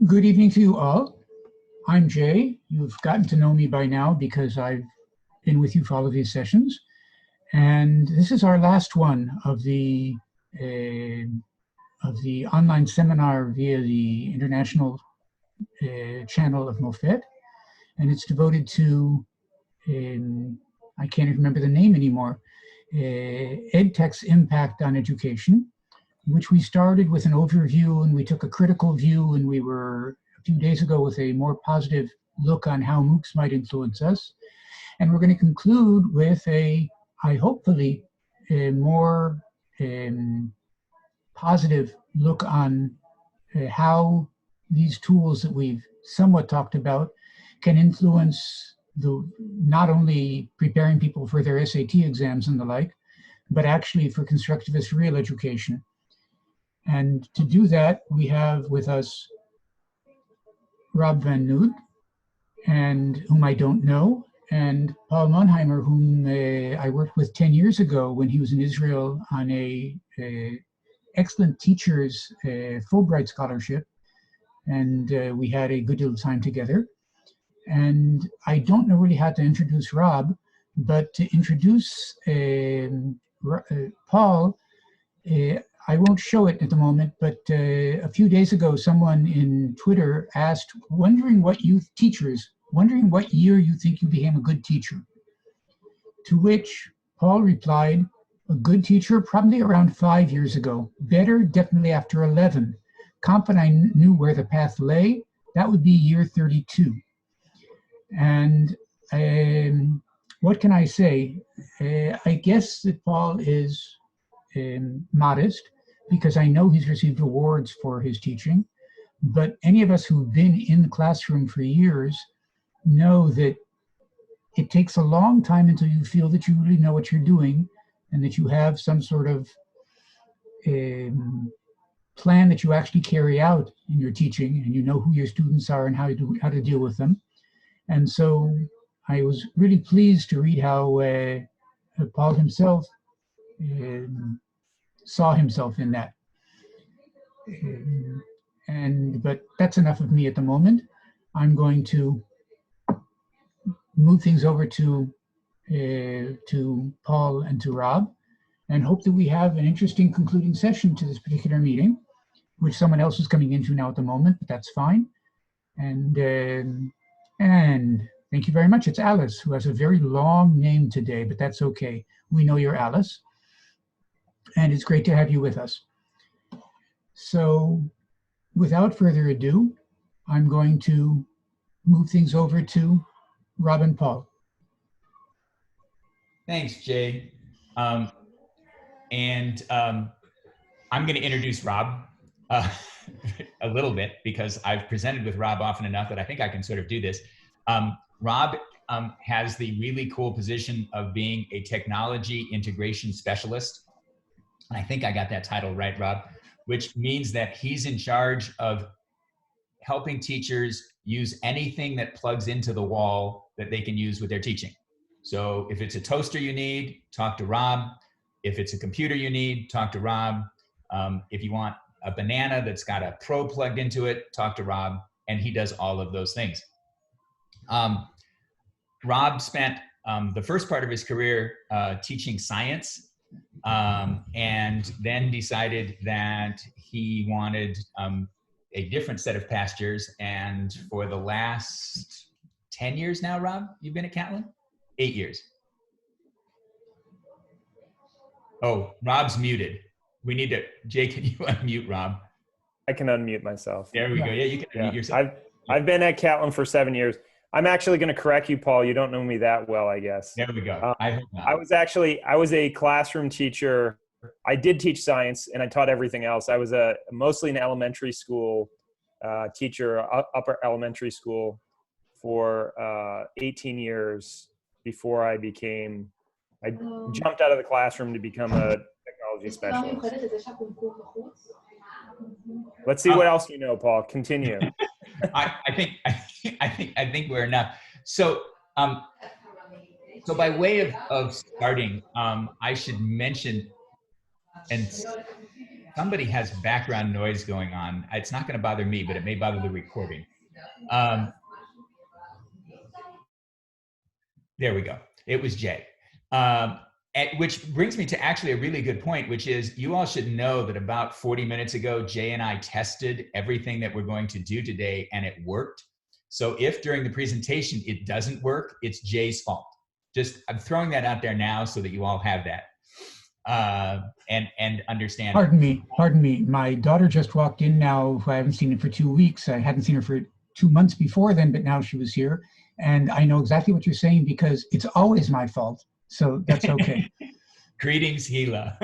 Good evening to you all. I'm Jay. You've gotten to know me by now because I've been with you for all of these sessions. And this is our last one of the online seminar via the international channel of Mofet. And it's devoted to, I can't even remember the name anymore, EdTech's impact on education, which we started with an overview and we took a critical view, and we were a few days ago with a more positive look on how MOOCs might influence us. And we're going to conclude with hopefully a more positive look on how these tools that we've somewhat talked about can influence not only preparing people for their SAT exams and the like, but actually for constructivist real education. And to do that, we have with us Rob van Nood, and whom I don't know, and Paul Monheimer, whom I worked with 10 years ago when he was in Israel on a excellent teacher's Fulbright scholarship. And we had a good deal of time together. And I don't know really how to introduce Rob, but to introduce Paul, I won't show it at the moment, but a few days ago, someone in Twitter asked, wondering what year you think you became a good teacher. To which Paul replied, a good teacher, probably around 5 years ago. Better, definitely after 11. Confident I knew where the path lay, that would be year 32. And what can I say? I guess that Paul is modest, because I know he's received awards for his teaching, but any of us who've been in the classroom for years know that it takes a long time until you feel that you really know what you're doing and that you have some sort of plan that you actually carry out in your teaching, and you know who your students are and how to deal with them. And so I was really pleased to read how Paul himself saw himself in that. But that's enough of me at the moment. I'm going to move things over to Paul and to Rob, and hope that we have an interesting concluding session to this particular meeting, which someone else is coming into now at the moment, but that's fine. And thank you very much. It's Alice, who has a very long name today, but that's okay. We know you're Alice, and it's great to have you with us. So without further ado, I'm going to move things over to Rob and Paul. Thanks, Jay. I'm going to introduce Rob a little bit, because I've presented with Rob often enough that I think I can sort of do this. Rob has the really cool position of being a technology integration specialist. I think I got that title right, Rob, which means that he's in charge of helping teachers use anything that plugs into the wall that they can use with their teaching. So if it's a toaster you need, talk to Rob. If it's a computer you need, talk to Rob. If you want a banana that's got a probe plugged into it, talk to Rob, and he does all of those things. Rob spent the first part of his career teaching science, and then decided that he wanted a different set of pastures. And for the last 10 years now, Rob, you've been at Catlin? 8 years. Oh, Rob's muted. We need to, Jay, can you unmute Rob? I can unmute myself. There we go. Yeah, you can unmute yourself. I've been at Catlin for 7 years. I'm actually going to correct you, Paul. You don't know me that well, I guess. There we go. I hope not. I was a classroom teacher. I did teach science, and I taught everything else. I was mostly an elementary school teacher, upper elementary school, for 18 years before I jumped out of the classroom to become a technology specialist. Let's see what else you know, Paul. Continue. I think we're enough. So, so by way of starting, I should mention and somebody has background noise going on. It's not going to bother me, but it may bother the recording. There we go. It was Jay. Which brings me to actually a really good point, which is you all should know that about 40 minutes ago, Jay and I tested everything that we're going to do today, and it worked. So if during the presentation it doesn't work, it's Jay's fault. I'm throwing that out there now so that you all have that and understand. Pardon me. My daughter just walked in now, who I haven't seen for 2 weeks. I hadn't seen her for 2 months before then, but now she was here. And I know exactly what you're saying because it's always my fault. So that's okay. Greetings, Gila.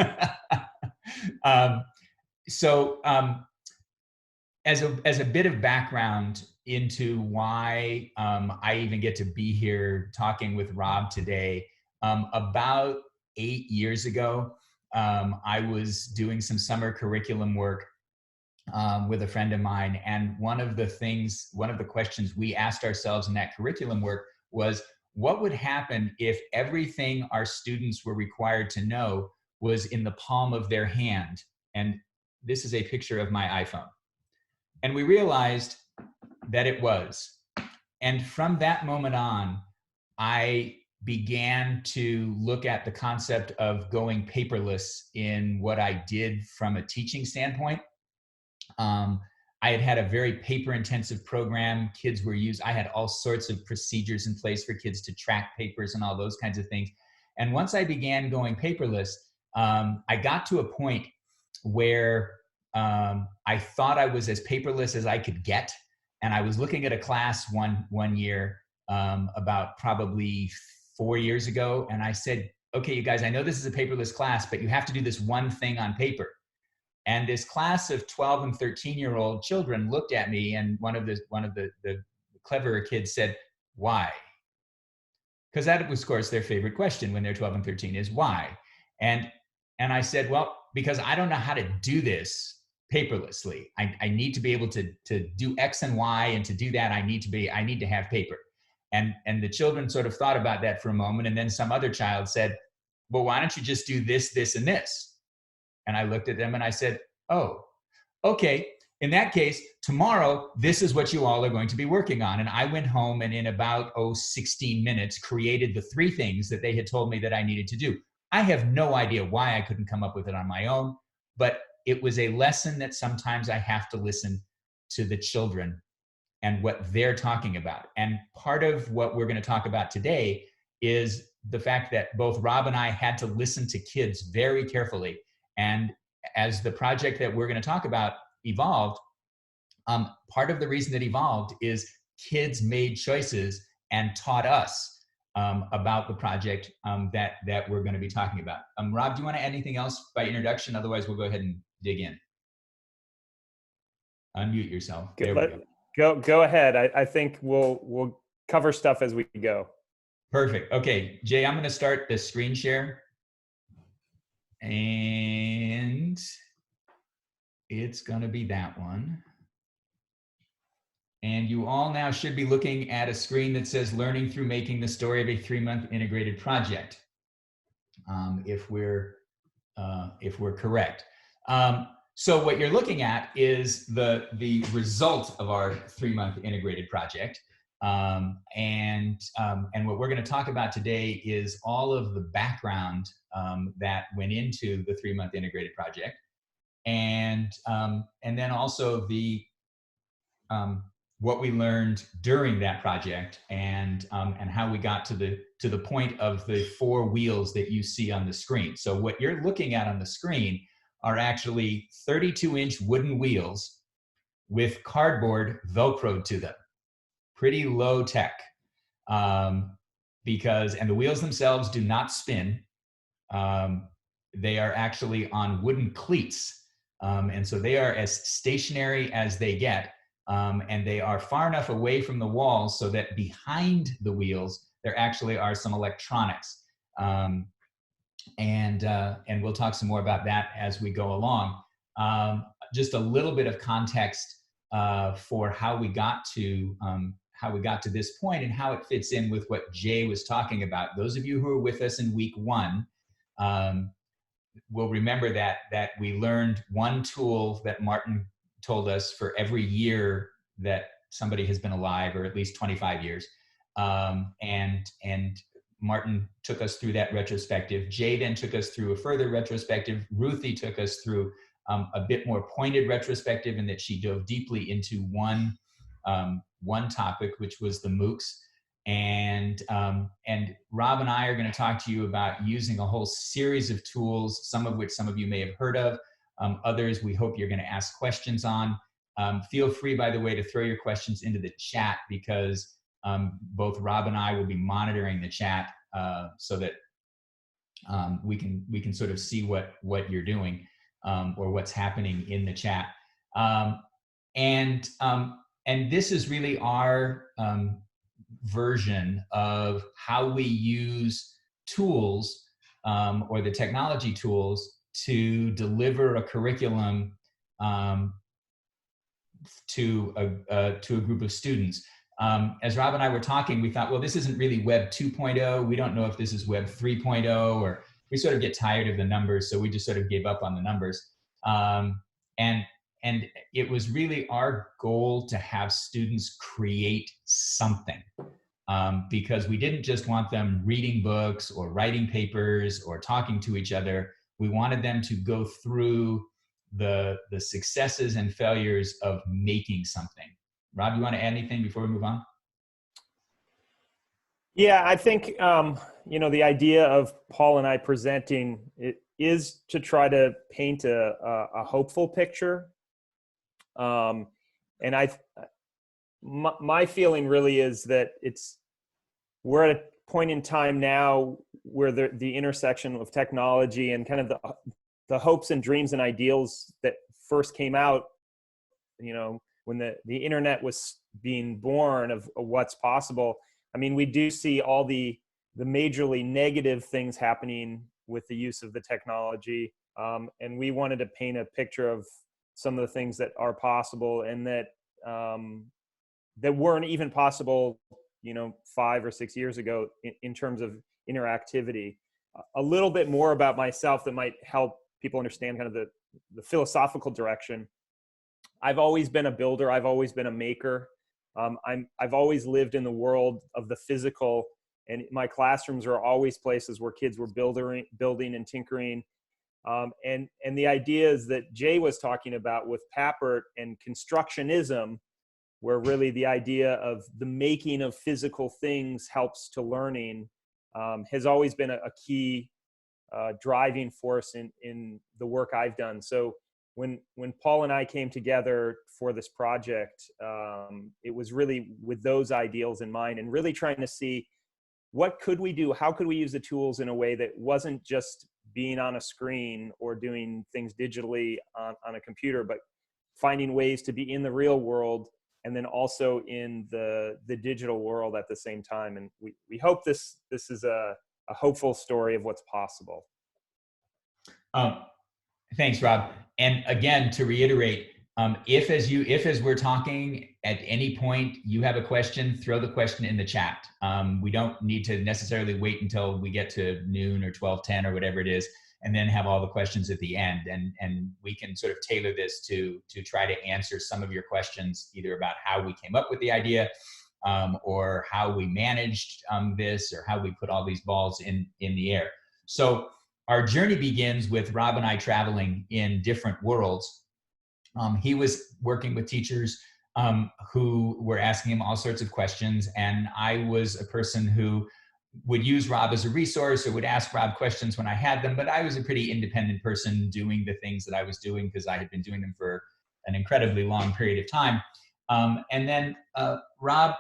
As a bit of background into why I even get to be here talking with Rob today, about 8 years ago, I was doing some summer curriculum work with a friend of mine. And one of the questions we asked ourselves in that curriculum work was, what would happen if everything our students were required to know was in the palm of their hand? And this is a picture of my iPhone. And we realized that it was. And from that moment on, I began to look at the concept of going paperless in what I did from a teaching standpoint. I had a very paper-intensive program. I had all sorts of procedures in place for kids to track papers and all those kinds of things. And once I began going paperless, I got to a point where I thought I was as paperless as I could get. And I was looking at a class one year, about probably 4 years ago. And I said, okay, you guys, I know this is a paperless class, but you have to do this one thing on paper. And this class of 12 and 13-year-old children looked at me, and one of the cleverer kids said, why? Because that was, of course, their favorite question when they're 12 and 13 is why? And I said, well, because I don't know how to do this paperlessly. I need to be able to do X and Y, and to do that, I need to have paper. And the children sort of thought about that for a moment, and then some other child said, well, why don't you just do this, this, and this? And I looked at them and I said, oh, okay. In that case, tomorrow, this is what you all are going to be working on. And I went home and in about 16 minutes created the 3 things that they had told me that I needed to do. I have no idea why I couldn't come up with it on my own, but it was a lesson that sometimes I have to listen to the children and what they're talking about. And part of what we're going to talk about today is the fact that both Rob and I had to listen to kids very carefully. And as the project that we're going to talk about evolved, part of the reason it evolved is kids made choices and taught us about the project that we're going to be talking about. Rob, do you want to add anything else by introduction? Otherwise, we'll go ahead and dig in. Unmute yourself. There we go. Go ahead. I think we'll cover stuff as we go. Perfect. Okay, Jay, I'm going to start the screen share. And it's going to be that one. And you all now should be looking at a screen that says learning through making the story of a 3-month integrated project. If we're correct. So what you're looking at is the result of our 3-month integrated project. And what we're going to talk about today is all of the background that went into the 3-month integrated project, and then also the what we learned during that project, and how we got to the point of the 4 wheels that you see on the screen. So what you're looking at on the screen are actually 32-inch wooden wheels with cardboard Velcroed to them. Pretty low tech, and the wheels themselves do not spin. They are actually on wooden cleats. And so they are as stationary as they get. And they are far enough away from the walls so that behind the wheels, there actually are some electronics. And we'll talk some more about that as we go along. Just a little bit of context for how we got to this point and how it fits in with what Jay was talking about. Those of you who were with us in week 1, will remember that we learned one tool that Martin told us for every year that somebody has been alive, or at least 25 years. And Martin took us through that retrospective. Jay then took us through a further retrospective. Ruthie took us through a bit more pointed retrospective, in that she dove deeply into one topic, which was the MOOCs. And Rob and I are going to talk to you about using a whole series of tools, some of which some of you may have heard of. Others we hope you're going to ask questions on. Feel free, by the way, to throw your questions into the chat, because both Rob and I will be monitoring the chat so that we can sort of see what you're doing or what's happening in the chat. And this is really our version of how we use tools or the technology tools to deliver a curriculum to a group of students. As Rob and I were talking, we thought, well, this isn't really Web 2.0. We don't know if this is Web 3.0, or we sort of get tired of the numbers, so we just sort of gave up on the numbers. And it was really our goal to have students create something, because we didn't just want them reading books or writing papers or talking to each other. We wanted them to go through the successes and failures of making something. Rob, you want to add anything before we move on? Yeah, I think, you know, the idea of Paul and I presenting it is to try to paint a hopeful picture. And my feeling really is that we're at a point in time now where the intersection of technology and kind of the hopes and dreams and ideals that first came out, you know, when the internet was being born of what's possible. I mean, we do see all the majorly negative things happening with the use of the technology. And we wanted to paint a picture of some of the things that are possible and that weren't even possible, you know, 5 or 6 years ago in terms of interactivity. A little bit more about myself that might help people understand kind of the philosophical direction. I've always been a builder. I've always been a maker. I've always lived in the world of the physical, and my classrooms are always places where kids were building and tinkering. And the ideas that Jay was talking about with Papert and Constructionism, where really the idea of the making of physical things helps to learning, has always been a key driving force in the work I've done. So when Paul and I came together for this project, it was really with those ideals in mind, and really trying to see what could we do? How could we use the tools in a way that wasn't just being on a screen or doing things digitally on a computer, but finding ways to be in the real world and then also in the digital world at the same time. And we hope this is a hopeful story of what's possible. Thanks, Rob. And again, to reiterate, if as we're talking at any point you have a question, throw the question in the chat. We don't need to necessarily wait until we get to noon or 12:10 or whatever it is, and then have all the questions at the end. And we can sort of tailor this to try to answer some of your questions, either about how we came up with the idea, or how we managed this, or how we put all these balls in the air. So our journey begins with Rob and I traveling in different worlds. He was working with teachers who were asking him all sorts of questions, and I was a person who would use Rob as a resource or would ask Rob questions when I had them, but I was a pretty independent person doing the things that I was doing because I had been doing them for an incredibly long period of time. And then Rob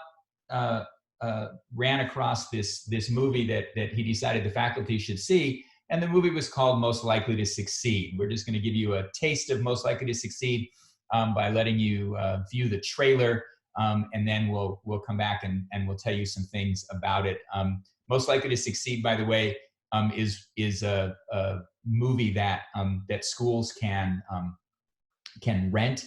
ran across this movie that he decided the faculty should see, and the movie was called Most Likely to Succeed. We're just going to give you a taste of Most Likely to Succeed by letting you view the trailer, and then we'll come back and we'll tell you some things about it. Most Likely to Succeed, by the way, is a movie that schools can rent.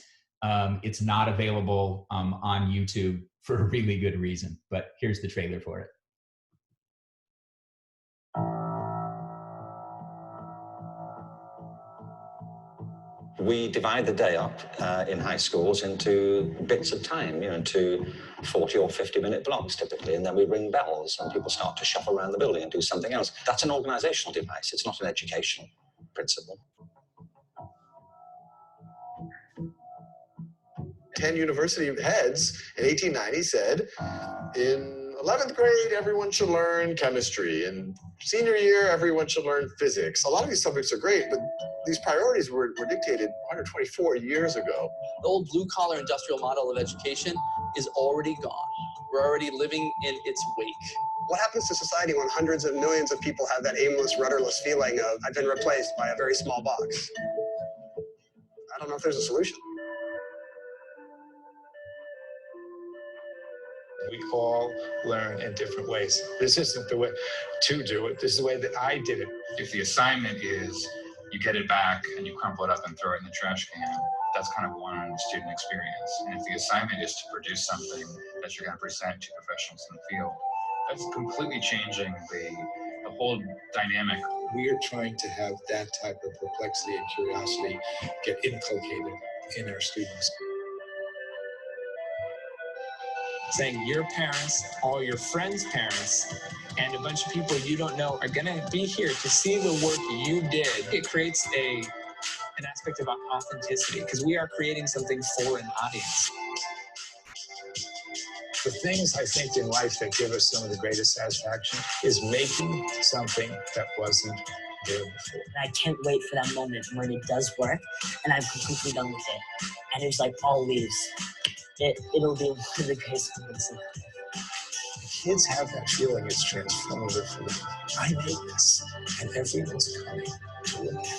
It's not available on YouTube for a really good reason, but here's the trailer for it. We divide the day up in high schools into bits of time, into 40 or 50-minute blocks typically, and then we ring bells and people start to shuffle around the building and do something else. That's an organizational device. It's not an educational principle. 10 university heads in 1890 said, in 11th grade, everyone should learn chemistry. In senior year, everyone should learn physics. A lot of these subjects are great, but these priorities were dictated 124 years ago. The old blue-collar industrial model of education is already gone. We're already living in its wake. What happens to society when hundreds of millions of people have that aimless, rudderless feeling of, I've been replaced by a very small box? I don't know if there's a solution. We all learn in different ways. This isn't the way to do it. This is the way that I did it. If the assignment is you get it back and you crumple it up and throw it in the trash can, that's kind of one student experience. And if the assignment is to produce something that you're going to present to professionals in the field, that's completely changing the whole dynamic. We are trying to have that type of perplexity and curiosity get inculcated in our students. Saying your parents, all your friends' parents, and a bunch of people you don't know are gonna be here to see the work you did. It creates an aspect of authenticity because we are creating something for an audience. The things I think in life that give us some of the greatest satisfaction is making something that wasn't there before. I can't wait for that moment when it does work and I'm completely done with it. And it's like all leaves. It'll be one of the greatest moments in life. Kids have that feeling it's transformative for them. I made this, and everyone's coming to look at it.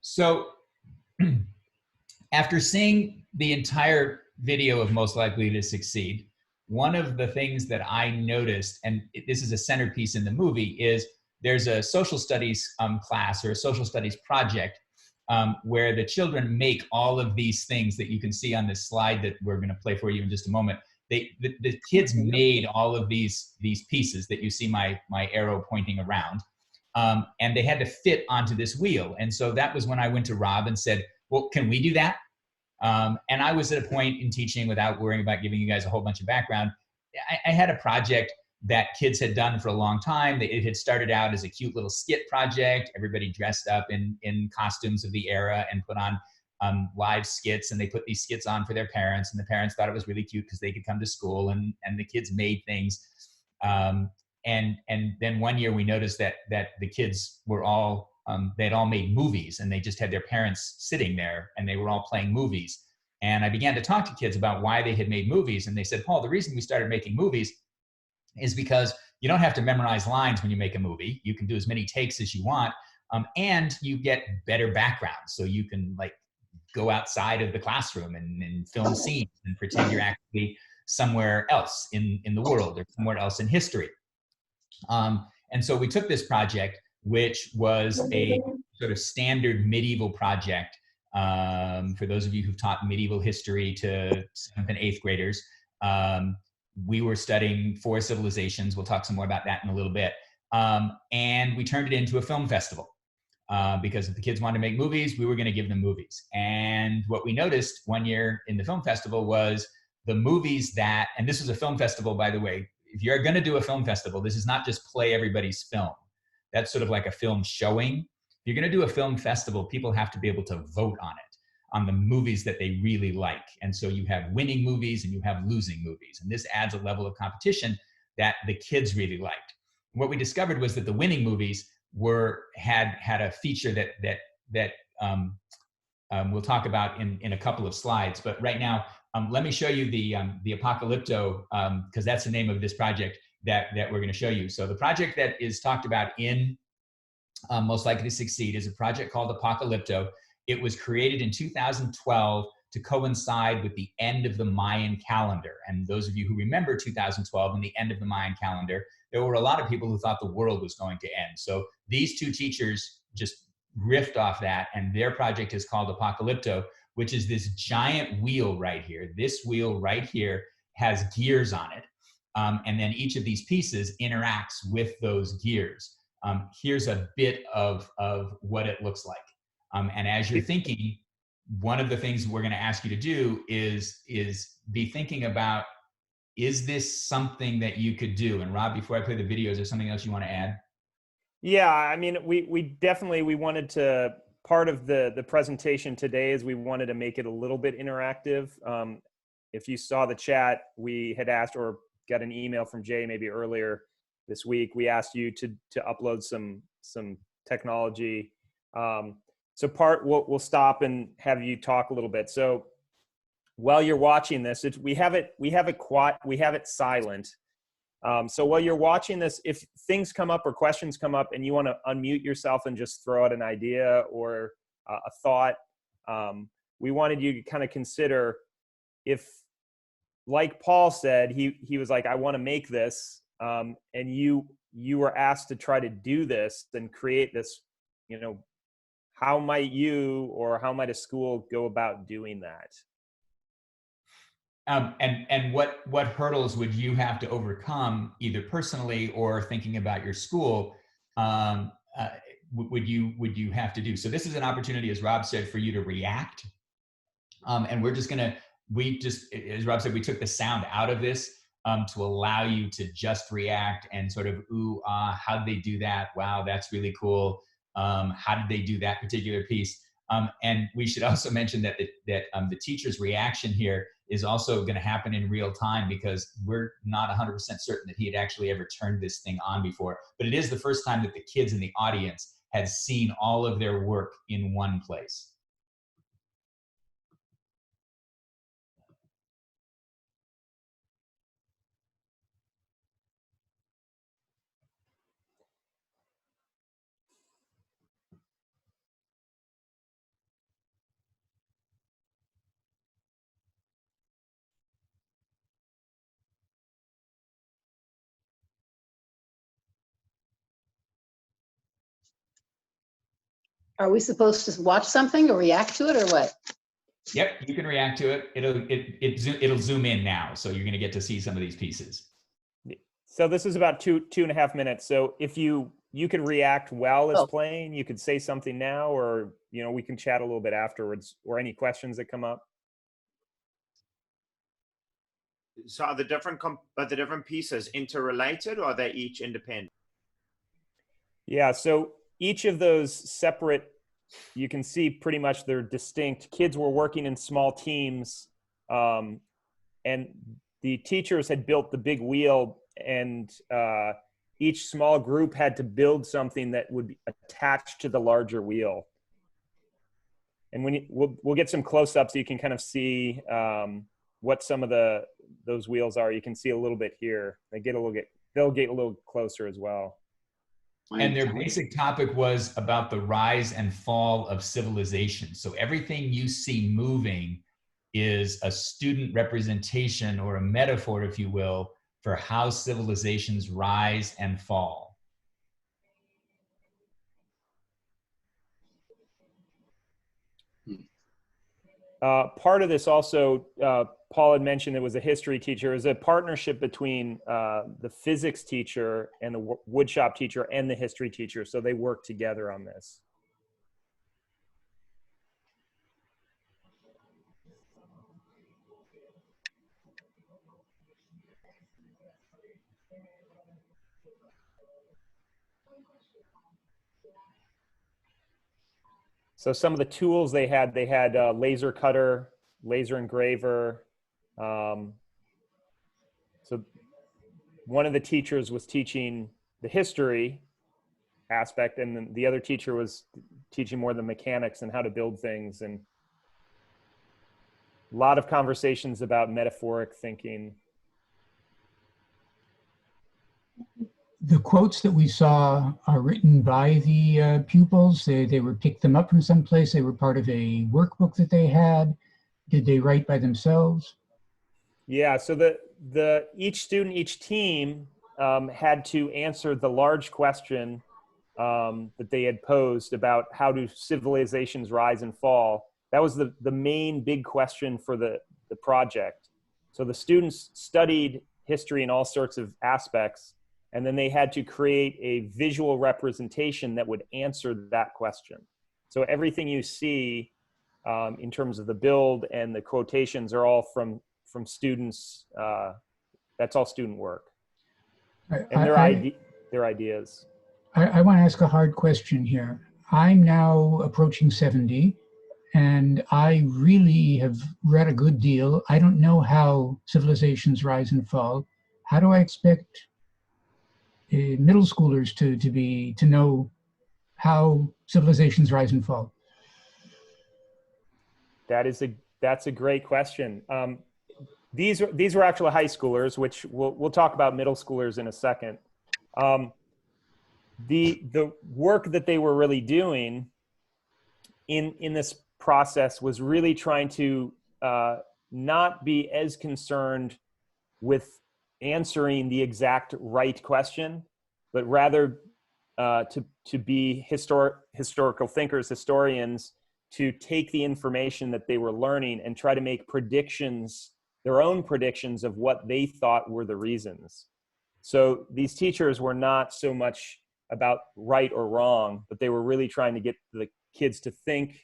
So after seeing the entire video of Most Likely to Succeed, one of the things that I noticed, and this is a centerpiece in the movie, is there's a social studies class or a social studies project where the children make all of these things that you can see on this slide that we're going to play for you in just a moment. The kids made all of these pieces that you see my arrow pointing around, and they had to fit onto this wheel. And so that was when I went to Rob and said, well, can we do that? And I was at a point in teaching, without worrying about giving you guys a whole bunch of background, I had a project that kids had done for a long time. It had started out as a cute little skit project. Everybody dressed up in costumes of the era and put on live skits, and they put these skits on for their parents, and the parents thought it was really cute because they could come to school, and the kids made things. And then one year we noticed that the kids were all they'd all made movies, and they just had their parents sitting there and they were all playing movies. And I began to talk to kids about why they had made movies. And they said, Paul, the reason we started making movies is because you don't have to memorize lines when you make a movie. You can do as many takes as you want, and you get better backgrounds. So you can like go outside of the classroom and film scenes and pretend you're actually somewhere else in the world or somewhere else in history. And so we took this project, which was a sort of standard medieval project. For those of you who've taught medieval history to 7th and 8th graders, we were studying 4 civilizations. We'll talk some more about that in a little bit. And we turned it into a film festival because if the kids wanted to make movies, we were going to give them movies. And what we noticed one year in the film festival was the movies that, and this was a film festival, by the way, if you're going to do a film festival, this is not just play everybody's film. That's sort of like a film showing. If you're going to do a film festival, people have to be able to vote on it, on the movies that they really like. And so you have winning movies and you have losing movies. And this adds a level of competition that the kids really liked. What we discovered was that the winning movies had a feature that we'll talk about in a couple of slides. But right now, let me show you the Apocalypto, because that's the name of this project that we're going to show you. So the project that is talked about in Most Likely to Succeed is a project called Apocalypto. It was created in 2012 to coincide with the end of the Mayan calendar. And those of you who remember 2012 and the end of the Mayan calendar, there were a lot of people who thought the world was going to end. So these 2 teachers just riffed off that, and their project is called Apocalypto, which is this giant wheel right here. This wheel right here has gears on it. And then each of these pieces interacts with those gears. Here's a bit of what it looks like. And as you're thinking, one of the things we're going to ask you to do is be thinking about, is this something that you could do? And Rob, before I play the video, is there something else you want to add? Yeah, I mean, we definitely, we wanted to, part of the presentation today is we wanted to make it a little bit interactive. If you saw the chat, we had asked, or got an email from Jay maybe earlier this week, we asked you to upload some technology. So we'll stop and have you talk a little bit. So while you're watching this, we have it silent. So while you're watching this, if things come up or questions come up and you want to unmute yourself and just throw out an idea or a thought, we wanted you to kind of consider if, like Paul said, he was like, I want to make this, and you were asked to try to do this and create this, how might you or how might a school go about doing that? And what hurdles would you have to overcome, either personally or thinking about your school, would you have to do? So this is an opportunity, as Rob said, for you to react. And we're just gonna, as Rob said, we took the sound out of this to allow you to just react and sort of, ooh, how did they do that? Wow, that's really cool. How did they do that particular piece? And we should also mention that the teacher's reaction here is also going to happen in real time, because we're not 100% certain that he had actually ever turned this thing on before. But it is the first time that the kids in the audience had seen all of their work in one place. Are we supposed to watch something or react to it or what? Yep, you can react to it. It'll zoom in now, so you're going to get to see some of these pieces. So this is about two and a half minutes. So if you could react while it's playing, you could say something now, or we can chat a little bit afterwards, or any questions that come up. So are the different pieces interrelated, or are they each independent? Yeah, so each of those separate, you can see pretty much they're distinct. Kids were working in small teams, and the teachers had built the big wheel, and each small group had to build something that would be attached to the larger wheel. And we'll get some close-ups so you can kind of see what some of those wheels are. You can see a little bit here. They'll get a little closer as well. And their basic topic was about the rise and fall of civilization. So everything you see moving is a student representation, or a metaphor, if you will, for how civilizations rise and fall. Part of this also, Paul had mentioned, it was a history teacher. It was a partnership between the physics teacher and the woodshop teacher and the history teacher. So they worked together on this. So some of the tools they had laser cutter, laser engraver. So one of the teachers was teaching the history aspect, and then the other teacher was teaching more the mechanics and how to build things, and a lot of conversations about metaphoric thinking. The quotes that we saw are written by the pupils. They were picked them up from someplace. They were part of a workbook that they had. Did they write by themselves? Yeah, so each student, each team had to answer the large question that they had posed about how do civilizations rise and fall that was the main big question for the project. So the students studied history in all sorts of aspects, and then they had to create a visual representation that would answer that question. So everything you see in terms of the build and the quotations are all from students. That's all student work. And their ideas. I want to ask a hard question here. I'm now approaching 70, and I really have read a good deal. I don't know how civilizations rise and fall. How do I expect middle schoolers to know how civilizations rise and fall? That's a great question. These were actually high schoolers, which we'll talk about middle schoolers in a second. The work that they were really doing in this process was really trying to not be as concerned with answering the exact right question, but rather to be historical thinkers, historians, to take the information that they were learning and try to make predictions, their own predictions of what they thought were the reasons. So these teachers were not so much about right or wrong, but they were really trying to get the kids to think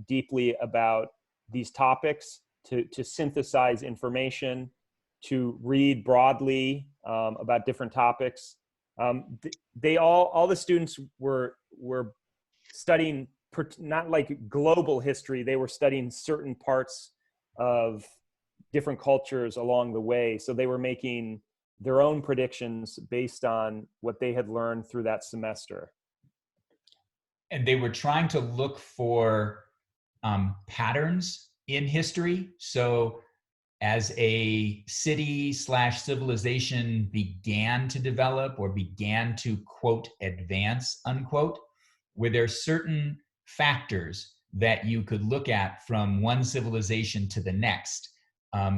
deeply about these topics, to synthesize information, to read broadly about different topics. All the students were studying not like global history. They were studying certain parts of different cultures along the way. So they were making their own predictions based on what they had learned through that semester. And they were trying to look for patterns in history. So as a city/civilization began to develop or began to, quote, advance, unquote, were there certain factors that you could look at from one civilization to the next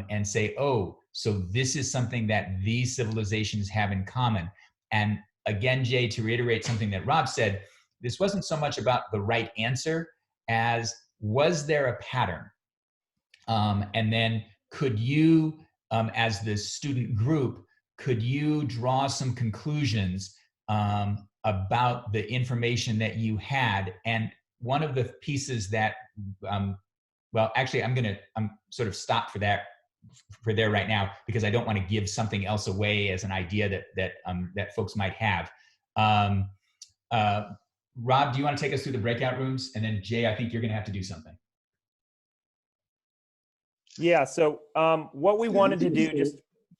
and say, oh, so this is something that these civilizations have in common. And again, Jay, to reiterate something that Rob said, this wasn't so much about the right answer as was there a pattern? And then could you, as the student group, could you draw some conclusions about the information that you had? And one of the pieces that, well, actually, I'm sort of stop for there right now, because I don't want to give something else away as an idea that folks might have. Rob, do you want to take us through the breakout rooms? And then Jay, I think you're going to have to do something. Yeah. So what we wanted to do,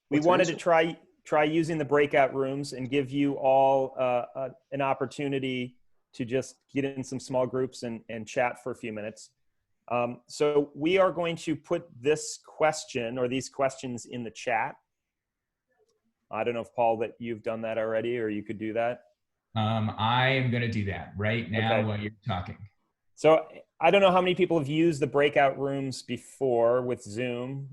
we wanted to try using the breakout rooms and give you all an opportunity to just get in some small groups and chat for a few minutes. So we are going to put this question or these questions in the chat. I don't know if, Paul, that you've done that already, or you could do that. I am going to do that right now while you're talking. So I don't know how many people have used the breakout rooms before with Zoom.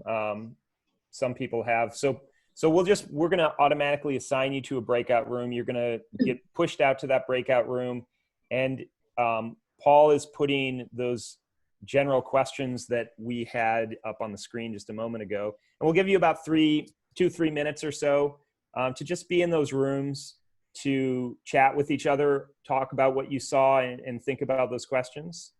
Some people have. So we're going to automatically assign you to a breakout room. You're going to get pushed out to that breakout room. And Paul is putting those general questions that we had up on the screen just a moment ago. And we'll give you about 3 minutes or so to just be in those rooms, to chat with each other, talk about what you saw, and think about those questions.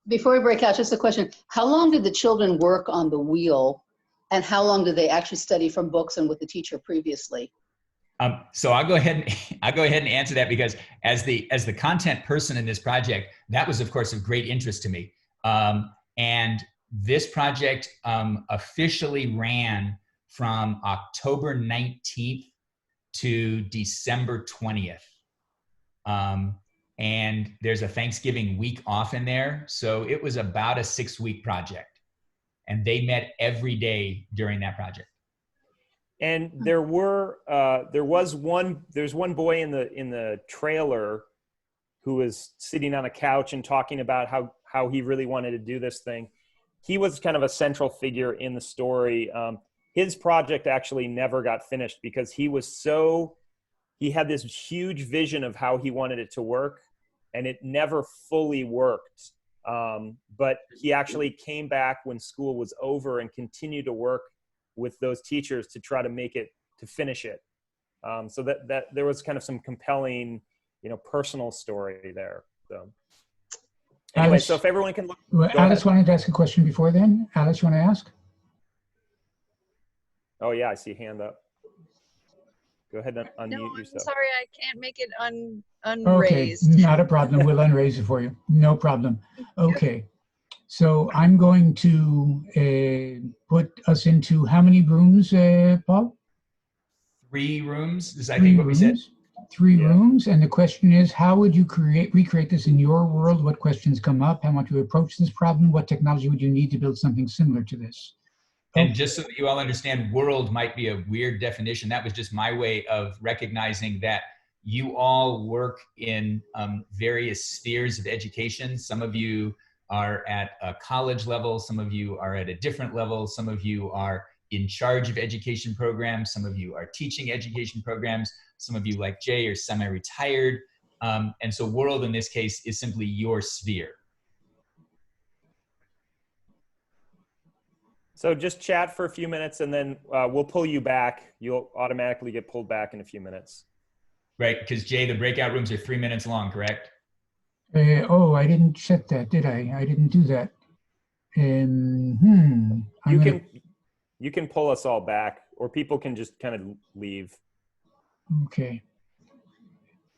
Before we break out, just a question. How long did the children work on the wheel, and how long did they actually study from books and with the teacher previously? So I'll go ahead and answer that, because as the content person in this project, that was of course of great interest to me. And this project officially ran from October 19th to December 20th. And there's a Thanksgiving week off in there. So it was about a 6-week project, and they met every day during that project. And there's one boy in the trailer who was sitting on a couch and talking about how he really wanted to do this thing. He was kind of a central figure in the story. His project actually never got finished because he had this huge vision of how he wanted it to work. and it never fully worked. But he actually came back when school was over and continued to work with those teachers to try to finish it. So that there was kind of some compelling, personal story there. So anyway, Alice, so if everyone can look. Well, Alice wanted to ask a question before then. Alice, you want to ask? Oh yeah, I see a hand up. Go ahead and unmute No, I'm yourself. sorry, I can't make it Okay, unraised. not a problem. We'll unraise it for you. No problem. Okay, so I'm going to put us into how many rooms, Paul? 3 rooms is I think what we said. 3 rooms, and the question is, how would you recreate this in your world? What questions come up? How might you approach this problem? What technology would you need to build something similar to this? And just so that you all understand, world might be a weird definition. That was just my way of recognizing that you all work in various spheres of education. Some of you are at a college level. Some of you are at a different level. Some of you are in charge of education programs. Some of you are teaching education programs. Some of you, like Jay, are semi-retired. And so world in this case is simply your sphere. So just chat for a few minutes and then we'll pull you back. You'll automatically get pulled back in a few minutes. Right, because Jay, the breakout rooms are 3 minutes long, correct? Oh, I didn't set that, did I? I didn't do that. You can pull us all back, or people can just kind of leave. Okay.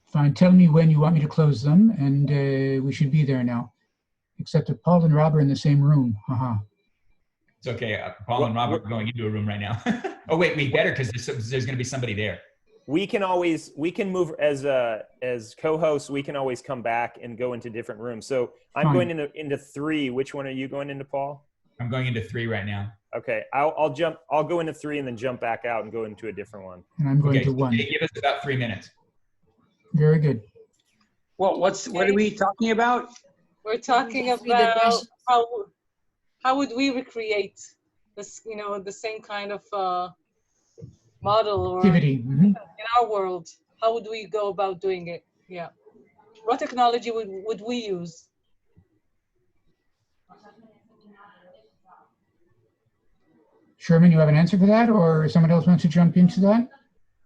Fine. Tell me when you want me to close them, and we should be there now. Except that Paul and Rob are in the same room. It's okay. Paul and Rob are going into a room right now. Oh wait, we better, because there's going to be somebody there. We can move as co-hosts. We can always come back and go into different rooms. So I'm going into 3. Which one are you going into, Paul? I'm going into 3 right now. Okay, I'll go into 3 and then jump back out and go into a different one. And I'm going to 1. Give us about 3 minutes. Very good. Well, what are we talking about? We're talking about how would we recreate this, the same kind of model or activity in our world. How would we go about doing it? Yeah. What technology would we use? Sherman, you have an answer for that, or someone else wants to jump into that?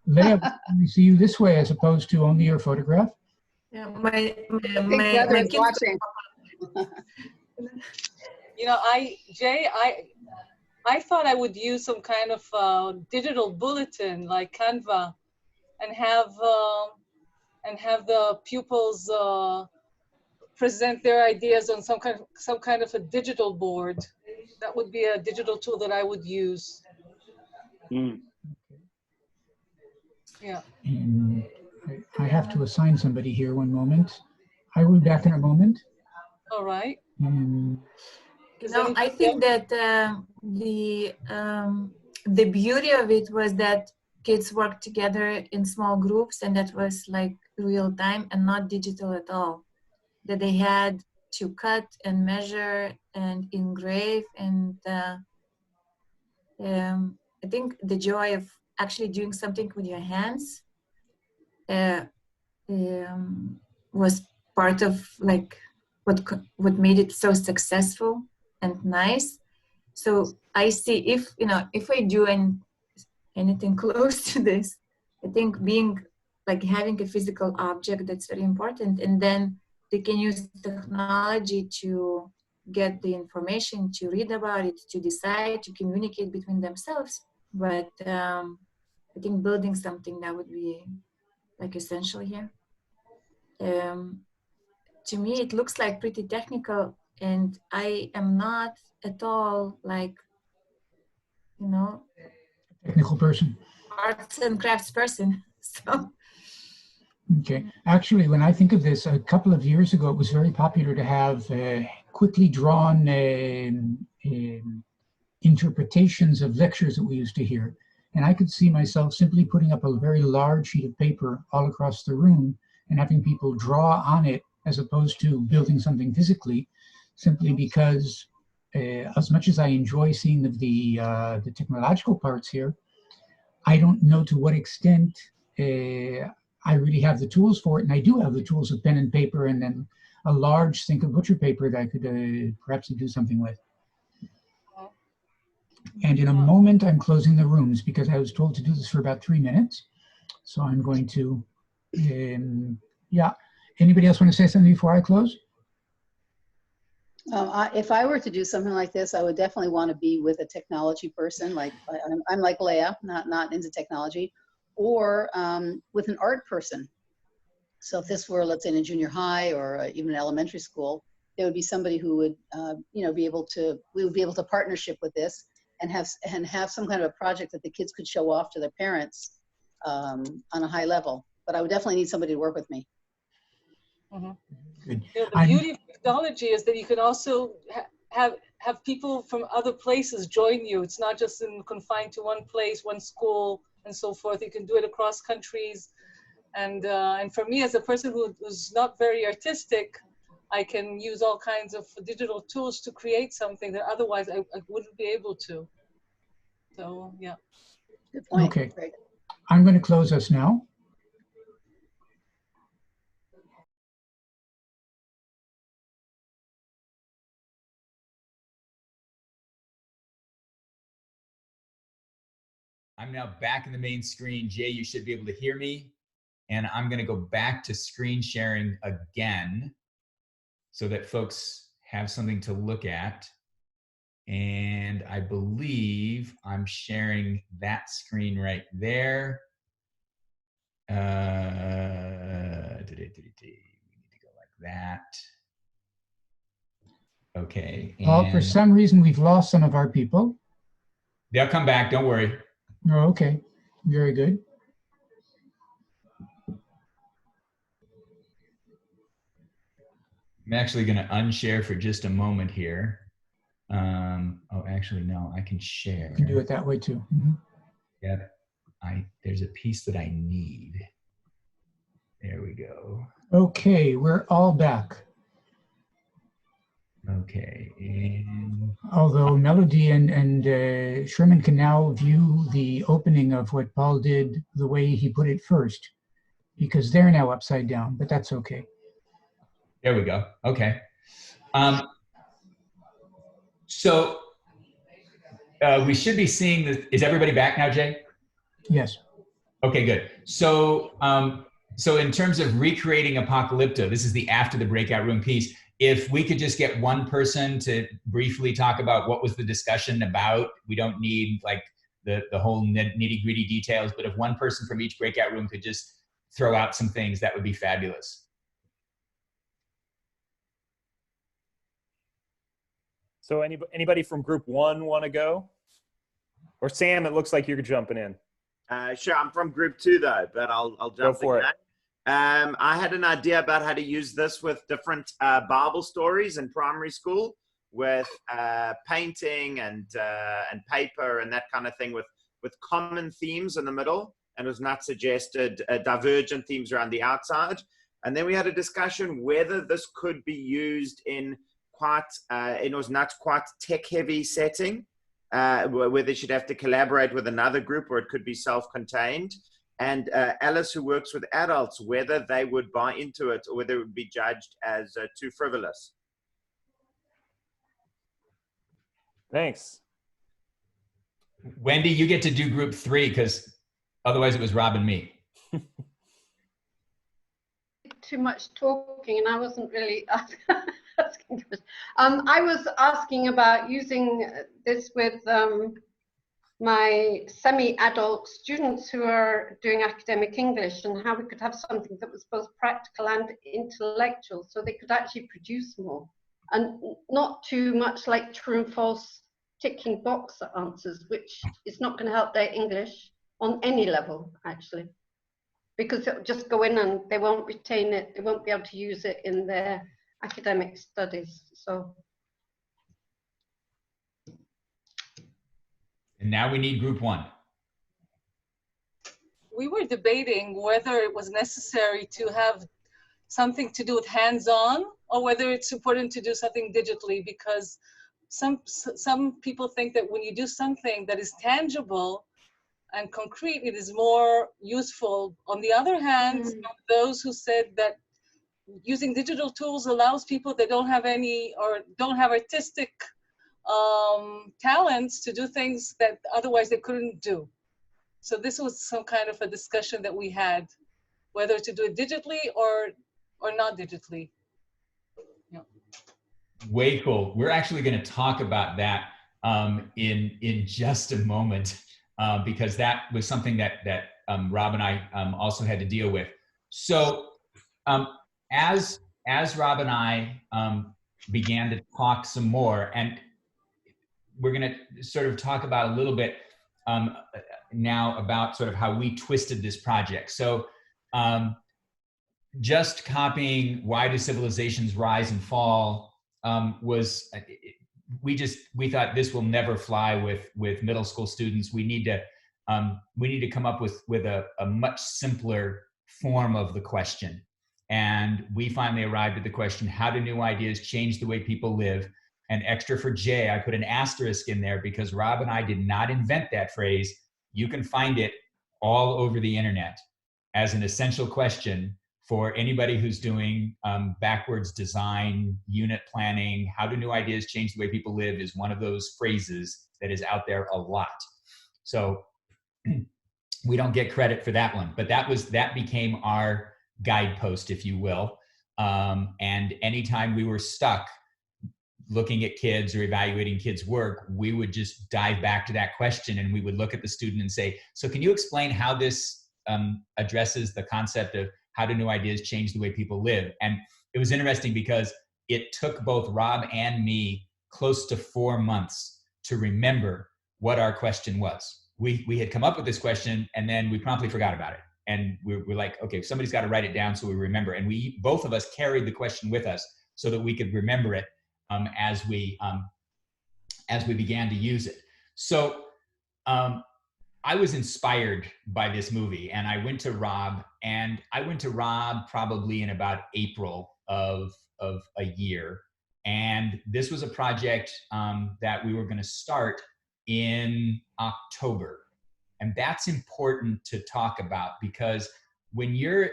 Leah, we see you this way as opposed to only your photograph. Yeah, my kids watching. I thought I would use some kind of digital bulletin like Canva, and have the pupils present their ideas on some kind of a digital board. That would be a digital tool that I would use. Yeah. And I have to assign somebody here. One moment. I will be back in a moment. All right. I think that the beauty of it was that kids worked together in small groups, and that was like real time and not digital at all. That they had to cut and measure and engrave, and I think the joy of actually doing something with your hands was part of like what made it so successful and nice. So I see if I do anything close to this, I think having a physical object, that's very important, and then they can use technology to get the information, to read about it, to decide, to communicate between themselves. But I think building something that would be like essential here. To me, it looks like pretty technical, and I am not at all like, technical person. Arts and crafts person. So. Okay. Actually, when I think of this, a couple of years ago, it was very popular to have quickly drawn interpretations of lectures that we used to hear. And I could see myself simply putting up a very large sheet of paper all across the room and having people draw on it as opposed to building something physically, simply because as much as I enjoy seeing the technological parts here, I don't know to what extent I really have the tools for it, and I do have the tools of pen and paper, and then a large sink of butcher paper that I could perhaps do something with. And in a moment, I'm closing the rooms because I was told to do this for about 3 minutes. So I'm going to, yeah. Anybody else want to say something before I close? If I were to do something like this, I would definitely want to be with a technology person. Like I'm like Leah, not into technology, or with an art person. So if this were, let's say, in a junior high or even an elementary school, there would be somebody who would, we would be able to partnership with this and have some kind of a project that the kids could show off to their parents on a high level. But I would definitely need somebody to work with me. Mm-hmm. Good. You know, the beauty of technology is that you can also have people from other places join you. It's not just confined to one place, one school, and so forth. You can do it across countries. And for me, as a person who's not very artistic, I can use all kinds of digital tools to create something that otherwise I wouldn't be able to. So, yeah. Good point. Okay. I'm going to close us now. I'm now back in the main screen. Jay, you should be able to hear me. And I'm going to go back to screen sharing again so that folks have something to look at. And I believe I'm sharing that screen right there. We need to go like that. Okay. Well, for some reason, we've lost some of our people. They'll come back, don't worry. Oh, okay. Very good. I'm actually going to unshare for just a moment here. Oh, actually, no, I can share. You can do it that way too. Mm-hmm. Yep. There's a piece that I need. There we go. Okay, we're all back. Okay. And although Melody and Sherman can now view the opening of what Paul did the way he put it first, because they're now upside down, but that's okay. There we go. Okay. So we should be seeing this. Is everybody back now, Jay? Yes. Okay, good. So, so in terms of recreating Apocalypto, this is the after the breakout room piece. If we could just get one person to briefly talk about what was the discussion about, we don't need like the whole nitty gritty details, but if one person from each breakout room could just throw out some things, that would be fabulous. So anybody from group 1 want to go? Or Sam, it looks like you're jumping in. Sure, I'm from group 2 though, but I'll jump Go for it. I had an idea about how to use this with different Bible stories in primary school, with painting and paper and that kind of thing, with common themes in the middle, and it was not suggested divergent themes around the outside. And then we had a discussion whether this could be used in quite, it was not quite tech-heavy setting, whether she'd have to collaborate with another group or it could be self-contained. And Alice, who works with adults, whether they would buy into it or whether it would be judged as too frivolous. Thanks. Wendy, you get to do group 3 because otherwise it was Rob and me. Too much talking, and I wasn't really asking. I was asking about using this with my semi-adult students who are doing academic English, and how we could have something that was both practical and intellectual, so they could actually produce more, and not too much like true and false ticking box answers, which is not going to help their English on any level, actually, because it'll just go in and they won't retain it, they won't be able to use it in their academic studies. So. And now we need group 1. We were debating whether it was necessary to have something to do with hands-on or whether it's important to do something digitally, because some people think that when you do something that is tangible, and concrete, it is more useful. On the other hand, those who said that using digital tools allows people that don't have any or don't have artistic talents to do things that otherwise they couldn't do. So this was some kind of a discussion that we had, whether to do it digitally or not digitally. Yeah. Way cool. We're actually going to talk about that in just a moment, because that was something that Rob and I also had to deal with. So as Rob and I began to talk some more, and we're going to sort of talk about a little bit now about sort of how we twisted this project. So just copying Why Do Civilizations Rise and Fall was, we thought this will never fly with middle school students. We need to come up with a much simpler form of the question. And we finally arrived at the question, how do new ideas change the way people live? And extra for Jay, I put an asterisk in there because Rob and I did not invent that phrase. You can find it all over the internet as an essential question for anybody who's doing backwards design, unit planning. How do new ideas change the way people live is one of those phrases that is out there a lot. So we don't get credit for that one, but that became our guidepost, if you will. And anytime we were stuck looking at kids or evaluating kids' work, we would just dive back to that question and we would look at the student and say, so can you explain how this addresses the concept of how do new ideas change the way people live? And it was interesting because it took both Rob and me close to 4 months to remember what our question was. We had come up with this question and then we promptly forgot about it. And we're like, okay, somebody's got to write it down so we remember. And we, both of us, carried the question with us so that we could remember it as we began to use it. So I was inspired by this movie, and I went to Rob, probably in about April of a year. And this was a project that we were going to start in October. And that's important to talk about because when you're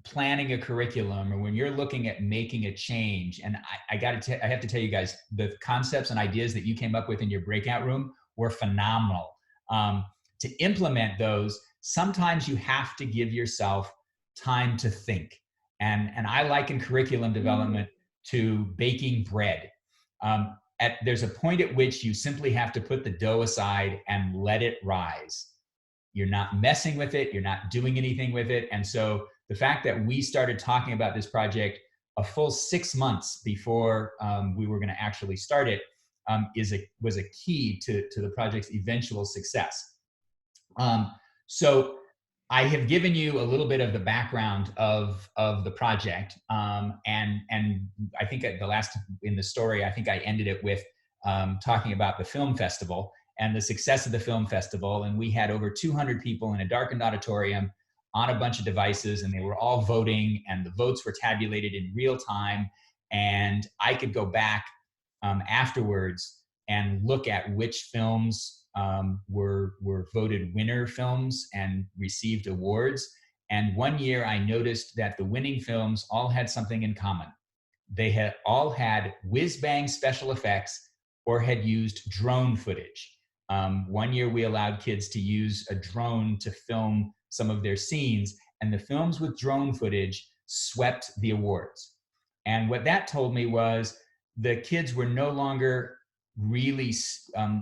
planning a curriculum or when you're looking at making a change, and I have to tell you guys, the concepts and ideas that you came up with in your breakout room were phenomenal. To implement those, sometimes you have to give yourself time to think. And I liken curriculum development to baking bread. There's a point at which you simply have to put the dough aside and let it rise. You're not messing with it. You're not doing anything with it. And so the fact that we started talking about this project a full 6 months before we were going to actually start it was a key to the project's eventual success. So I have given you a little bit of the background of the project, and I think in the story, I think I ended it with talking about the film festival and the success of the film festival. And we had over 200 people in a darkened auditorium on a bunch of devices, and they were all voting, and the votes were tabulated in real time. And I could go back afterwards and look at which films were voted winner films and received awards. And one year I noticed that the winning films all had something in common. They had all had whiz-bang special effects or had used drone footage. One year we allowed kids to use a drone to film some of their scenes, and the films with drone footage swept the awards. And what that told me was the kids were no longer really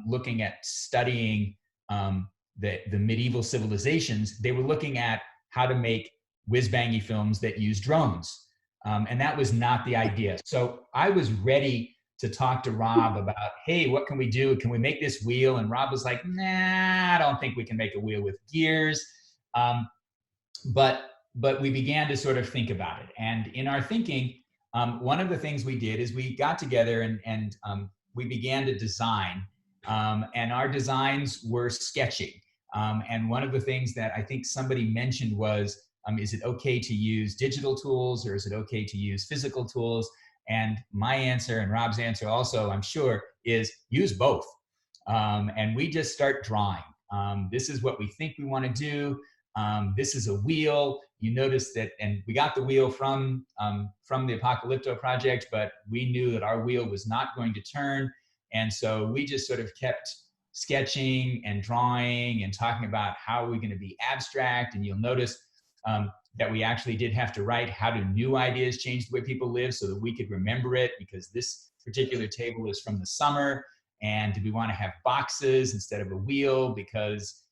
looking at studying the medieval civilizations. They were looking at how to make whiz-bangy films that use drones. And that was not the idea. So I was ready to talk to Rob about, hey, what can we do? Can we make this wheel? And Rob was like, nah, I don't think we can make a wheel with gears. But we began to sort of think about it. And in our thinking, one of the things we did is we got together and we began to design. And our designs were sketching. And one of the things that I think somebody mentioned was, is it okay to use digital tools or is it okay to use physical tools? And my answer and Rob's answer also, I'm sure, is use both. And we just start drawing. This is what we think we want to do. This is a wheel. You notice that, and we got the wheel from the Apocalypto project, but we knew that our wheel was not going to turn. And so we just sort of kept sketching and drawing and talking about how are we going to be abstract. And you'll notice that we actually did have to write how do new ideas change the way people live so that we could remember it, because this particular table is from the summer. And do we want to have boxes instead of a wheel, because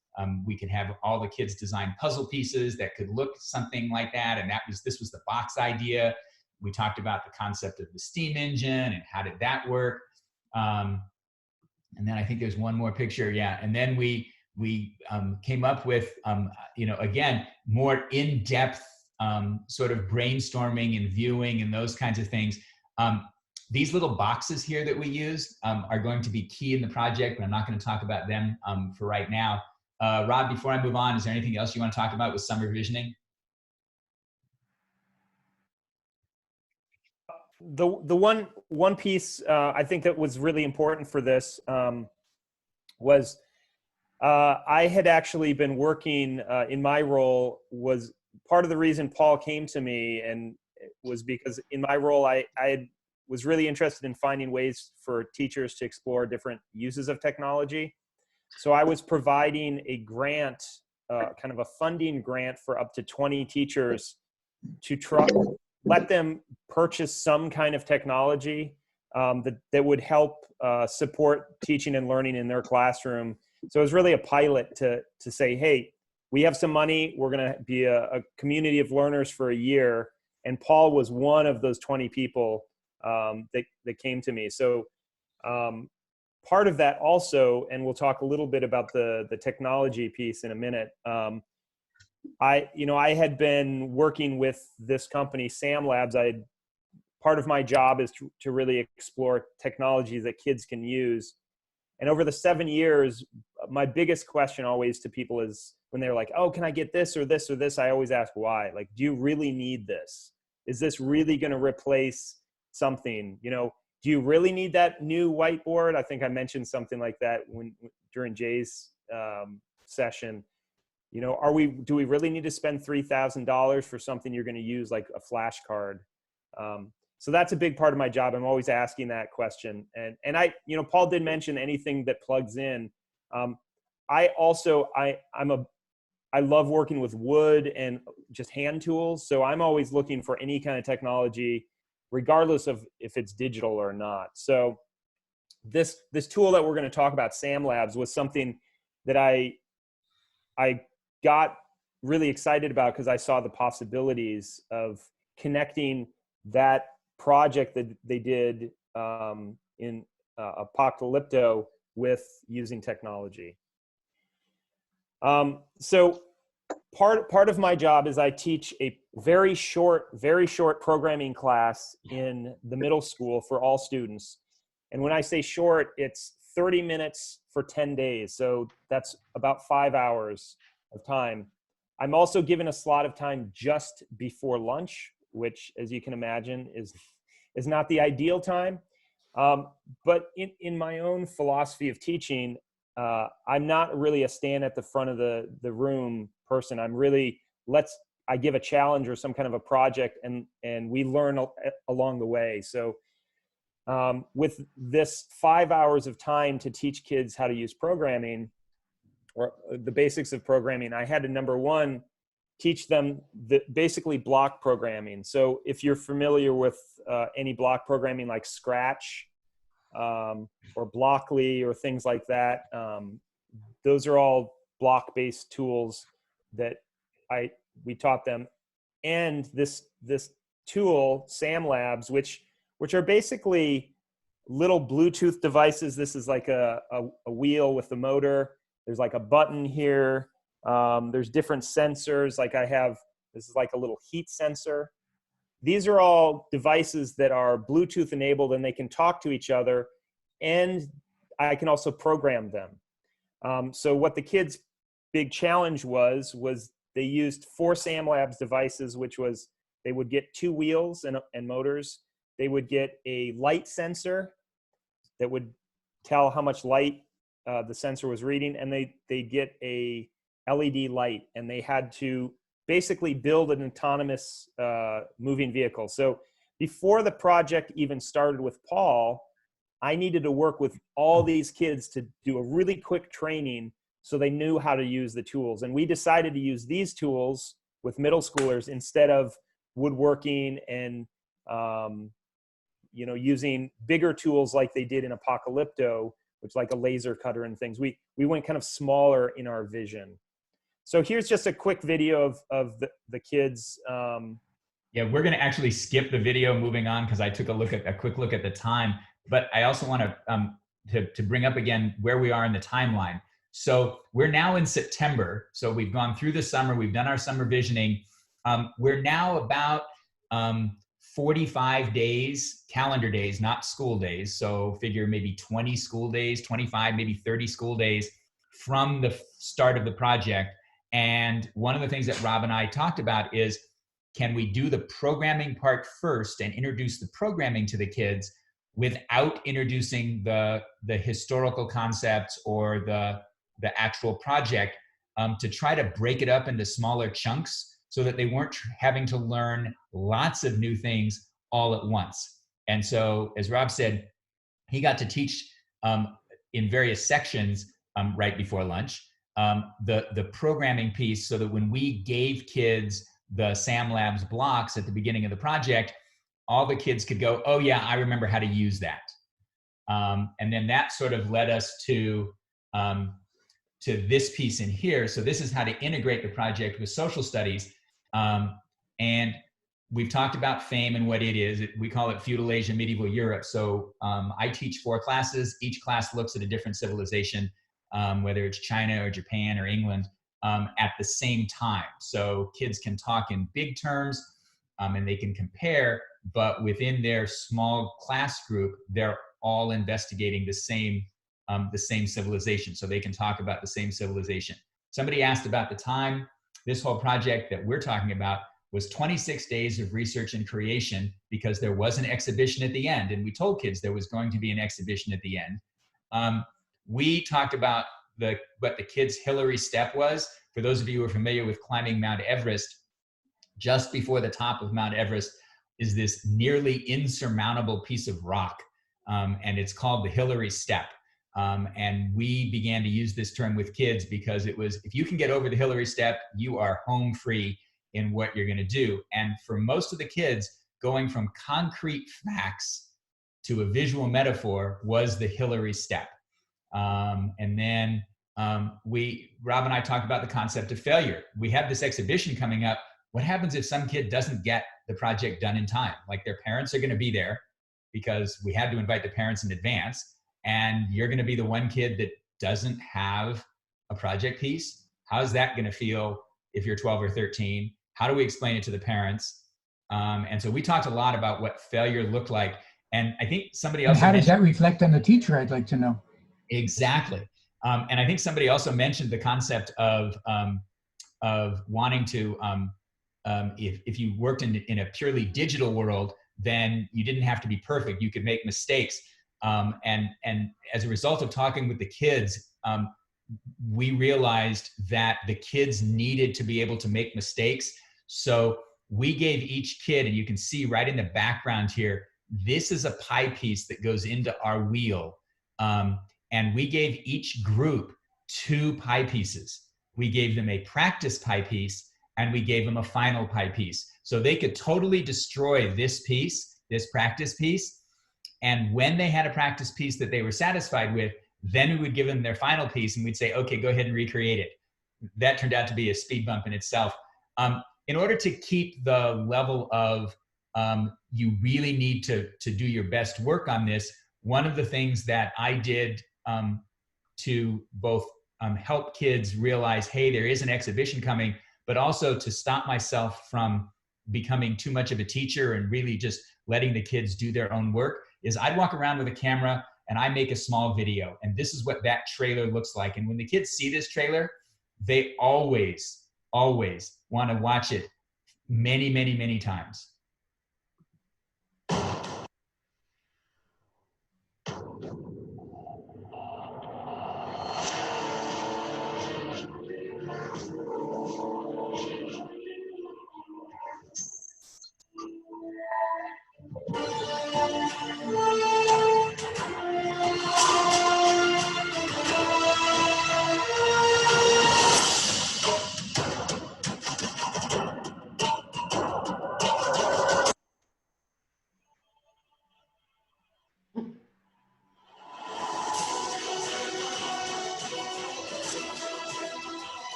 we could have all the kids design puzzle pieces that could look something like that. And this was the box idea. We talked about the concept of the steam engine and how did that work. And then I think there's one more picture. Yeah. And then we came up with, again, more in-depth sort of brainstorming and viewing and those kinds of things. These little boxes here that we used are going to be key in the project, but I'm not going to talk about them for right now. Rob, before I move on, is there anything else you want to talk about with summer visioning? The one piece I think that was really important for this was I had actually been working in my role. Was part of the reason Paul came to me, and it was because in my role I was really interested in finding ways for teachers to explore different uses of technology. So I was providing a grant, kind of a funding grant for up to 20 teachers to let them purchase some kind of technology that would help support teaching and learning in their classroom. So it was really a pilot to say, hey, we have some money. We're going to be a community of learners for a year. And Paul was one of those 20 people that came to me. So part of that also, and we'll talk a little bit about the technology piece in a minute. I had been working with this company, Sam Labs. Part of my job is to really explore technologies that kids can use. And over the 7 years, my biggest question always to people is when they're like, oh, can I get this or this or this? I always ask why. Like, do you really need this? Is this really going to replace something? Do you really need that new whiteboard? I think I mentioned something like that during Jay's session. Do we really need to spend $3,000 for something you're going to use like a flashcard? So that's a big part of my job. I'm always asking that question. And Paul did mention anything that plugs in. I love working with wood and just hand tools. So I'm always looking for any kind of technology, regardless of if it's digital or not. So this tool that we're going to talk about, Sam Labs, was something that I got really excited about because I saw the possibilities of connecting that project that they did in Apocalypto with using technology. So part of my job is I teach a very short programming class in the middle school for all students. And when I say short, it's 30 minutes for 10 days. So that's about 5 hours of time. I'm also given a slot of time just before lunch, which, as you can imagine, is not the ideal time. But in my own philosophy of teaching, I'm not really a stand at the front of the room person. I'm really, I give a challenge or some kind of a project, and we learn along the way. So with this 5 hours of time to teach kids how to use programming, or the basics of programming, I had to, number one, teach them basically block programming. So if you're familiar with any block programming like Scratch or Blockly or things like that, those are all block-based tools that we taught them. And this tool, Sam Labs, which are basically little Bluetooth devices. This is like a wheel with the motor. There's like a button here. There's different sensors. This is like a little heat sensor. These are all devices that are Bluetooth enabled, and they can talk to each other, and I can also program them. So what the kids' big challenge was they used 4 Sam Labs devices, which was they would get 2 wheels and motors. They would get a light sensor that would tell how much light the sensor was reading, and they get a LED light, and they had to basically build an autonomous moving vehicle. So before the project even started with Paul, I needed to work with all these kids to do a really quick training so they knew how to use the tools. And we decided to use these tools with middle schoolers instead of woodworking and using bigger tools like they did in Apocalypto, which like a laser cutter and things. We went kind of smaller in our vision. So here's just a quick video of the kids. Yeah, we're going to actually skip the video moving on because I took a quick look at the time. But I also want to bring up again where we are in the timeline. So we're now in September. So we've gone through the summer. We've done our summer visioning. We're now about 45 days, calendar days, not school days. So figure maybe 20 school days, 25, maybe 30 school days from the start of the project. And one of the things that Rob and I talked about is, can we do the programming part first and introduce the programming to the kids without introducing the historical concepts or the actual project, to try to break it up into smaller chunks so that they weren't having to learn lots of new things all at once. And so, as Rob said, he got to teach in various sections right before lunch, the programming piece, so that when we gave kids the Sam Labs blocks at the beginning of the project, all the kids could go, oh yeah, I remember how to use that. And then that sort of led us to this piece in here. So this is how to integrate the project with social studies. And we've talked about fame and what it is. We call it Feudal Asia, Medieval Europe. So I teach 4 classes. Each class looks at a different civilization, whether it's China or Japan or England, at the same time. So kids can talk in big terms, and they can compare, but within their small class group, they're all investigating the same civilization. So they can talk about the same civilization. Somebody asked about the time. This whole project that we're talking about was 26 days of research and creation, because there was an exhibition at the end, and we told kids there was going to be an exhibition at the end. We talked about what the kids' Hillary step was. For those of you who are familiar with climbing Mount Everest, just before the top of Mount Everest is this nearly insurmountable piece of rock, and it's called the Hillary step. And we began to use this term with kids because it was, if you can get over the Hillary step, you are home free in what you're going to do. And for most of the kids, going from concrete facts to a visual metaphor was the Hillary step. And then Rob and I talked about the concept of failure. We have this exhibition coming up. What happens if some kid doesn't get the project done in time? Like, their parents are going to be there because we had to invite the parents in advance, and you're going to be the one kid that doesn't have a project piece. How's that going to feel if you're 12 or 13? How do we explain it to the parents? And so we talked a lot about what failure looked like. And I think somebody else— And how does that reflect on the teacher, I'd like to know? Exactly. And I think somebody also mentioned the concept of wanting to, if you worked in a purely digital world, then you didn't have to be perfect. You could make mistakes. And as a result of talking with the kids, we realized that the kids needed to be able to make mistakes. So we gave each kid, and you can see right in the background here, this is a pie piece that goes into our wheel. And we gave each group 2 pie pieces. We gave them a practice pie piece, and we gave them a final pie piece. So they could totally destroy this piece, this practice piece. And when they had a practice piece that they were satisfied with, then we would give them their final piece, and we'd say, okay, go ahead and recreate it. That turned out to be a speed bump in itself. In order to keep the level of you really need to do your best work on this, one of the things that I did to both help kids realize, hey, there is an exhibition coming, but also to stop myself from becoming too much of a teacher and really just letting the kids do their own work, is I'd walk around with a camera and I make a small video. And this is what that trailer looks like. And when the kids see this trailer, they always want to watch it many, many, many times.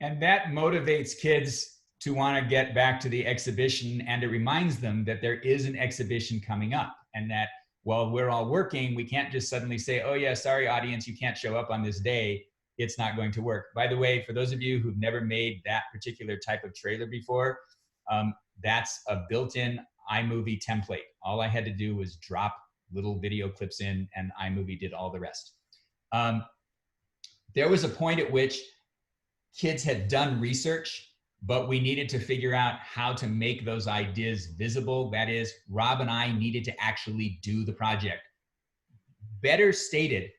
And that motivates kids to want to get back to the exhibition, and it reminds them that there is an exhibition coming up, and that while we're all working, we can't just suddenly say, oh yeah, sorry audience, you can't show up on this day. It's not going to work. By the way, for those of you who've never made that particular type of trailer before, that's a built-in iMovie template. All I had to do was drop little video clips in, and iMovie did all the rest. There was a point at which kids had done research, but we needed to figure out how to make those ideas visible. That is, Rob and I needed to actually do the project. Better stated,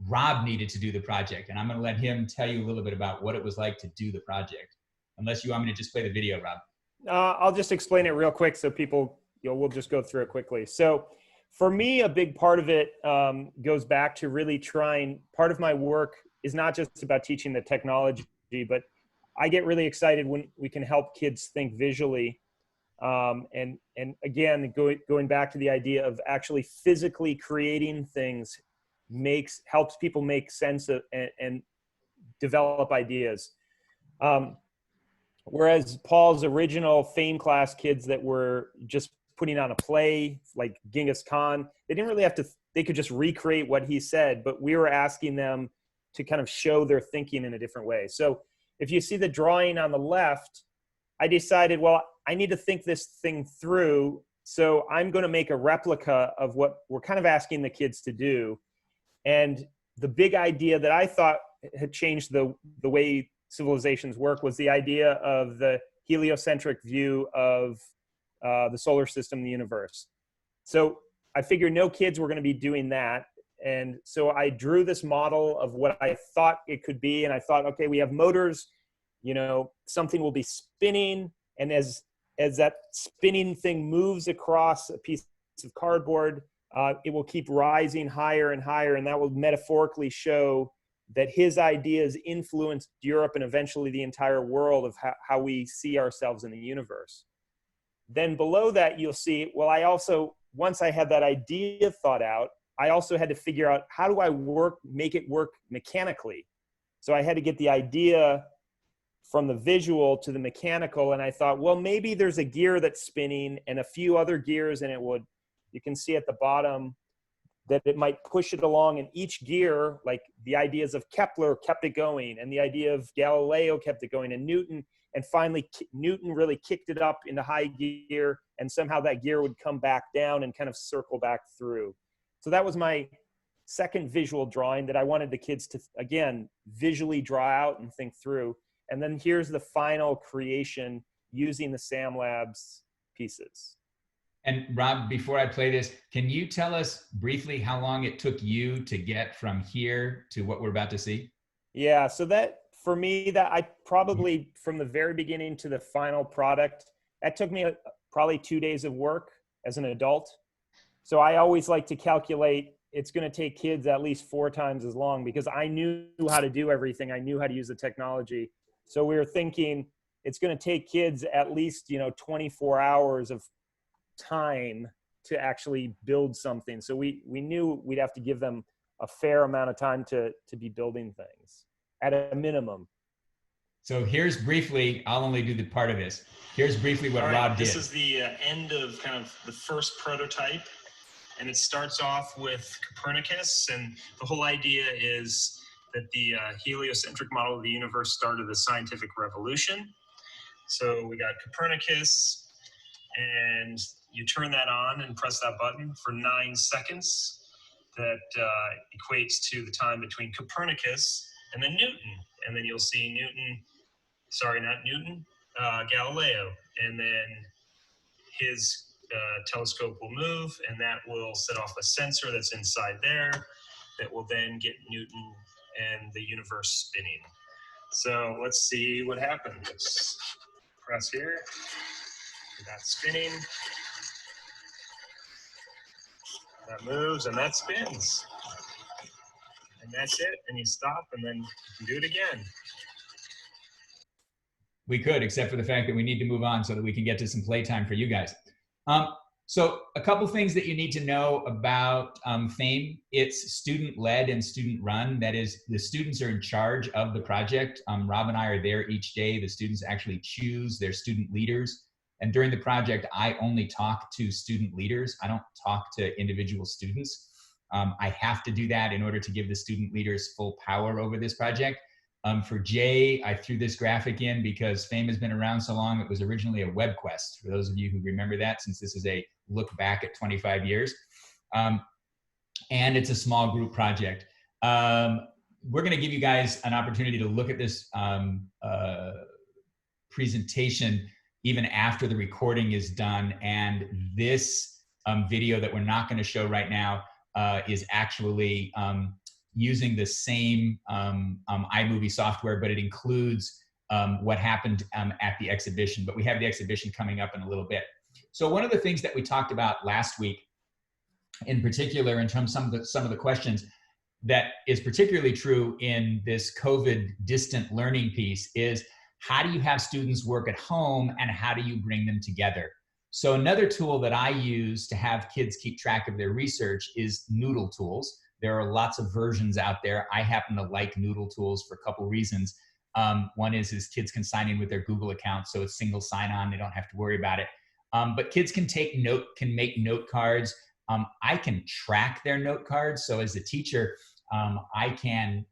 Rob needed to do the project, and I'm gonna let him tell you a little bit about what it was like to do the project. Unless you want me to just play the video, Rob. I'll just explain it real quick so people, we'll just go through it quickly. So for me, a big part of it goes back to really trying, part of my work is not just about teaching the technology, but I get really excited when we can help kids think visually. And again, going back to the idea of actually physically creating things helps people make sense of and develop ideas. Whereas Paul's original FAME class kids that were just putting on a play like Genghis Khan, they didn't really have to, they could just recreate what he said, but we were asking them to kind of show their thinking in a different way. So if you see the drawing on the left, I decided, well, I need to think this thing through. So I'm going to make a replica of what we're kind of asking the kids to do. And the big idea that I thought had changed the way civilizations work was the idea of the heliocentric view of the solar system, the universe. So I figured no kids were going to be doing that. And so I drew this model of what I thought it could be. And I thought, okay, we have motors, something will be spinning. And as that spinning thing moves across a piece of cardboard, it will keep rising higher and higher. And that will metaphorically show that his ideas influenced Europe and eventually the entire world of how we see ourselves in the universe. Then below that, you'll see, well, I also, once I had that idea thought out, I also had to figure out how do I make it work mechanically. So I had to get the idea from the visual to the mechanical. And I thought, well, maybe there's a gear that's spinning and a few other gears, and you can see at the bottom that it might push it along, and each gear, like the ideas of Kepler kept it going, and the idea of Galileo kept it going, and Newton, and finally Newton really kicked it up into high gear, and somehow that gear would come back down and kind of circle back through. So that was my second visual drawing that I wanted the kids to, again, visually draw out and think through. And then here's the final creation using the Sam Labs pieces. And Rob, before I play this, can you tell us briefly how long it took you to get from here to what we're about to see? Yeah, so that, for me, that I probably, from the very beginning to the final product, that took me probably 2 days of work as an adult. So I always like to calculate it's going to take kids at least 4 times as long, because I knew how to do everything. I knew how to use the technology. So we were thinking it's going to take kids at least, 24 hours of time to actually build something. So we knew we'd have to give them a fair amount of time to be building things at a minimum. So here's briefly, I'll only do the part of this. Here's briefly what Rob did. This is the end of kind of the first prototype. And it starts off with Copernicus. And the whole idea is that the heliocentric model of the universe started the scientific revolution. So we got Copernicus, and you turn that on and press that button for 9 seconds. That equates to the time between Copernicus and then Newton. And then you'll see Galileo. And then his telescope will move, and that will set off a sensor that's inside there that will then get Newton and the universe spinning. So let's see what happens. Press here. That's spinning. That moves and that spins. And that's it. And you stop, and then you can do it again. We could, except for the fact that we need to move on so that we can get to some playtime for you guys. So a couple things that you need to know about FAME. It's student-led and student-run. That is, the students are in charge of the project. Rob and I are there each day. The students actually choose their student leaders. And during the project, I only talk to student leaders. I don't talk to individual students. I have to do that in order to give the student leaders full power over this project. For Jay, I threw this graphic in because FAME has been around so long. It was originally a web quest, for those of you who remember that, since this is a look back at 25 years. And it's a small group project. We're gonna give you guys an opportunity to look at this presentation even after the recording is done. And this video that we're not gonna show right now is actually using the same iMovie software, but it includes what happened at the exhibition. But we have the exhibition coming up in a little bit. So one of the things that we talked about last week, in particular, in terms of some of the questions that is particularly true in this COVID distant learning piece, is how do you have students work at home and how do you bring them together? So another tool that I use to have kids keep track of their research is Noodle tools. There are lots of versions out there. I happen to like Noodle tools for a couple reasons. One is kids can sign in with their Google account, so it's single sign-on. They don't have to worry about it. But kids can make note cards. I can track their note cards. So as a teacher, I can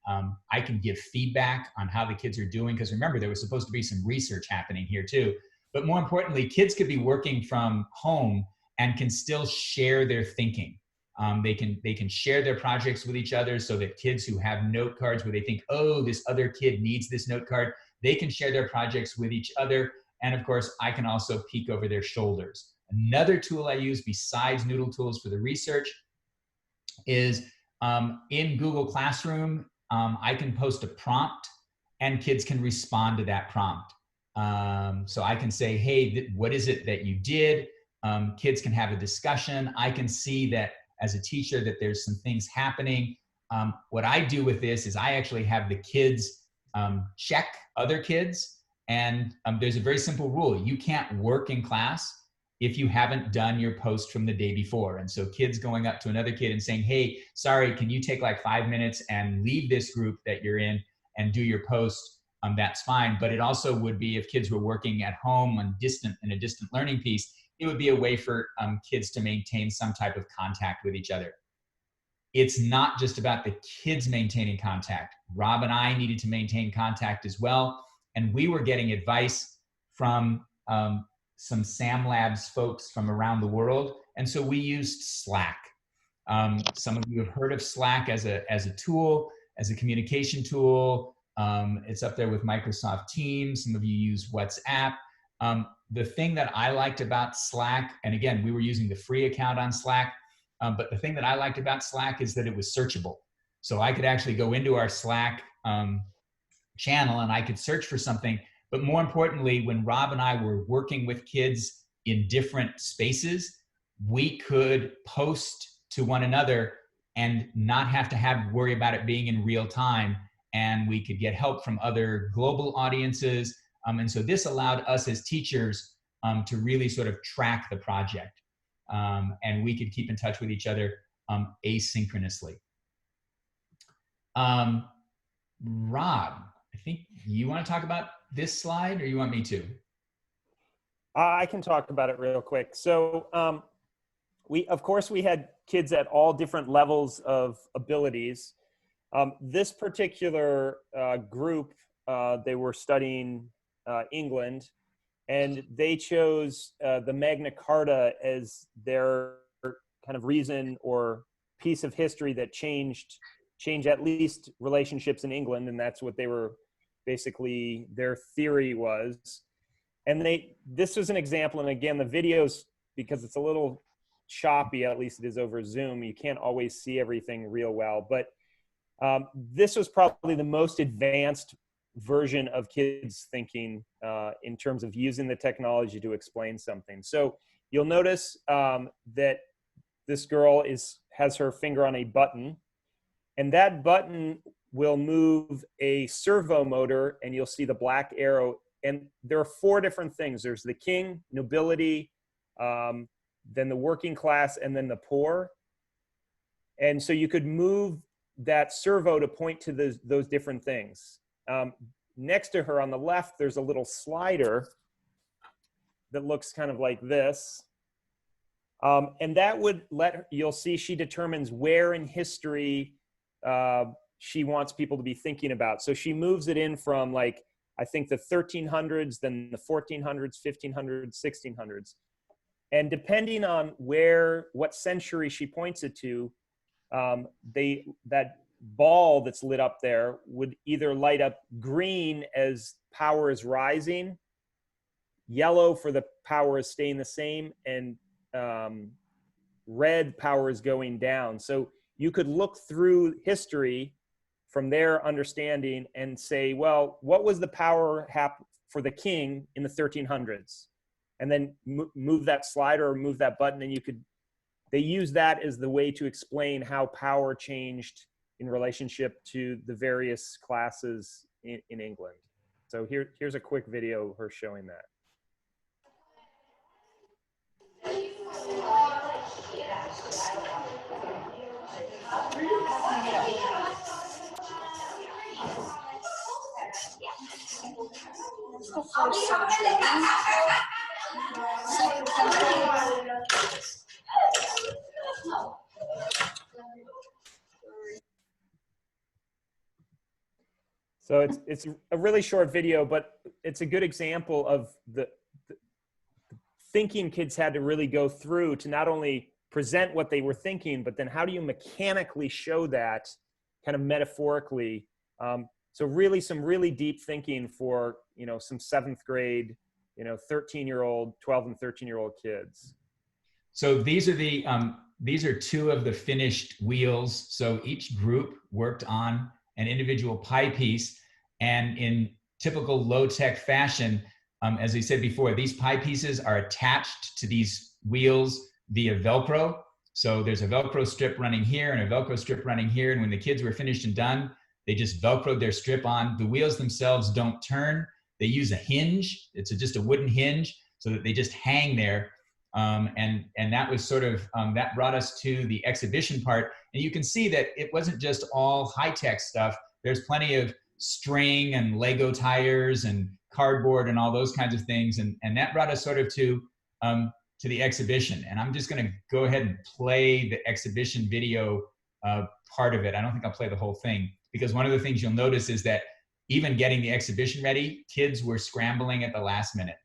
give feedback on how the kids are doing. Because remember, there was supposed to be some research happening here too. But more importantly, kids could be working from home and can still share their thinking. They can share their projects with each other, so that kids who have note cards where they think, oh, this other kid needs this note card, they can share their projects with each other. And of course, I can also peek over their shoulders. Another tool I use besides Noodle tools for the research is in Google Classroom, I can post a prompt and kids can respond to that prompt. So I can say, hey, what is it that you did? Kids can have a discussion. I can see that as a teacher that there's some things happening. What I do with this is I actually have the kids check other kids. And there's a very simple rule. You can't work in class if you haven't done your post from the day before. And so kids going up to another kid and saying, hey, sorry, can you take like 5 minutes and leave this group that you're in and do your post? That's fine. But it also would be, if kids were working at home in a distant learning piece, it would be a way for kids to maintain some type of contact with each other. It's not just about the kids maintaining contact. Rob and I needed to maintain contact as well. And we were getting advice from some SAM Labs folks from around the world. And so we used Slack. Some of you have heard of Slack as a tool, as a communication tool. It's up there with Microsoft Teams. Some of you use WhatsApp. The thing that I liked about Slack, and again, we were using the free account on Slack, but the thing that I liked about Slack is that it was searchable. So I could actually go into our Slack channel and I could search for something. But more importantly, when Rob and I were working with kids in different spaces, we could post to one another and not have to worry about it being in real time. And we could get help from other global audiences. And so this allowed us as teachers to really sort of track the project. And we could keep in touch with each other asynchronously. Rob, I think you want to talk about this slide, or you want me to? I can talk about it real quick. So of course, we had kids at all different levels of abilities. This particular group, they were studying England, and they chose the Magna Carta as their kind of reason or piece of history that changed at least relationships in England, and that's what they were basically, their theory was. And this was an example, and again, the videos, because it's a little choppy, at least it is over Zoom, you can't always see everything real well, but this was probably the most advanced version of kids thinking in terms of using the technology to explain something. So you'll notice that this girl has her finger on a button, and that button will move a servo motor, and you'll see the black arrow. And there are 4 different things. There's the king, nobility, then the working class, and then the poor. And so you could move that servo to point to those different things. Next to her on the left, there's a little slider that looks kind of like this. And that would you'll see she determines where in history she wants people to be thinking about. So she moves it in from, like, I think the 1300s, then the 1400s, 1500s, 1600s. And depending on what century she points it to, that ball that's lit up there would either light up green as power is rising, yellow for the power is staying the same, and red power is going down. So you could look through history from their understanding and say, well, what was the power for the king in the 1300s? And then move that slider or move that button, and they use that as the way to explain how power changed in relationship to the various classes in England. So here's a quick video of her showing that. So it's a really short video, but it's a good example of the thinking kids had to really go through to not only present what they were thinking, but then how do you mechanically show that kind of metaphorically? So really some really deep thinking for, some 7th grade, 13-year-old, 12 and 13-year-old kids. So these are two of the finished wheels. So each group worked on an individual pie piece, and in typical low-tech fashion, as I said before, these pie pieces are attached to these wheels via Velcro. So there's a Velcro strip running here and a Velcro strip running here, and when the kids were finished and done, they just Velcroed their strip on. The wheels themselves don't turn. They use a hinge. It's just a wooden hinge so that they just hang there. And that was sort of, that brought us to the exhibition part. And you can see that it wasn't just all high-tech stuff. There's plenty of string and Lego tires and cardboard and all those kinds of things. And that brought us sort of to the exhibition. And I'm just gonna go ahead and play the exhibition video part of it. I don't think I'll play the whole thing, because one of the things you'll notice is that even getting the exhibition ready, kids were scrambling at the last minute.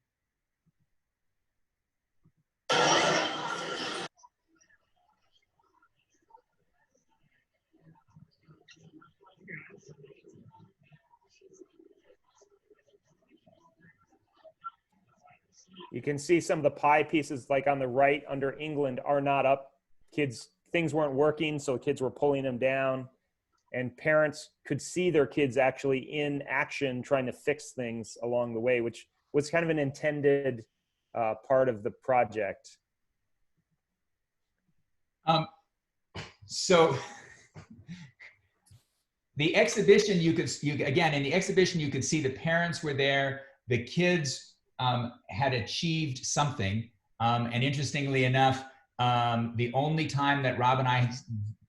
You can see some of the pie pieces, like on the right under England, are not up. Things weren't working, so kids were pulling them down. And parents could see their kids actually in action trying to fix things along the way, which was kind of an intended part of the project. So the exhibition, in the exhibition, you could see the parents were there, the kids had achieved something. And interestingly enough, the only time that Rob and I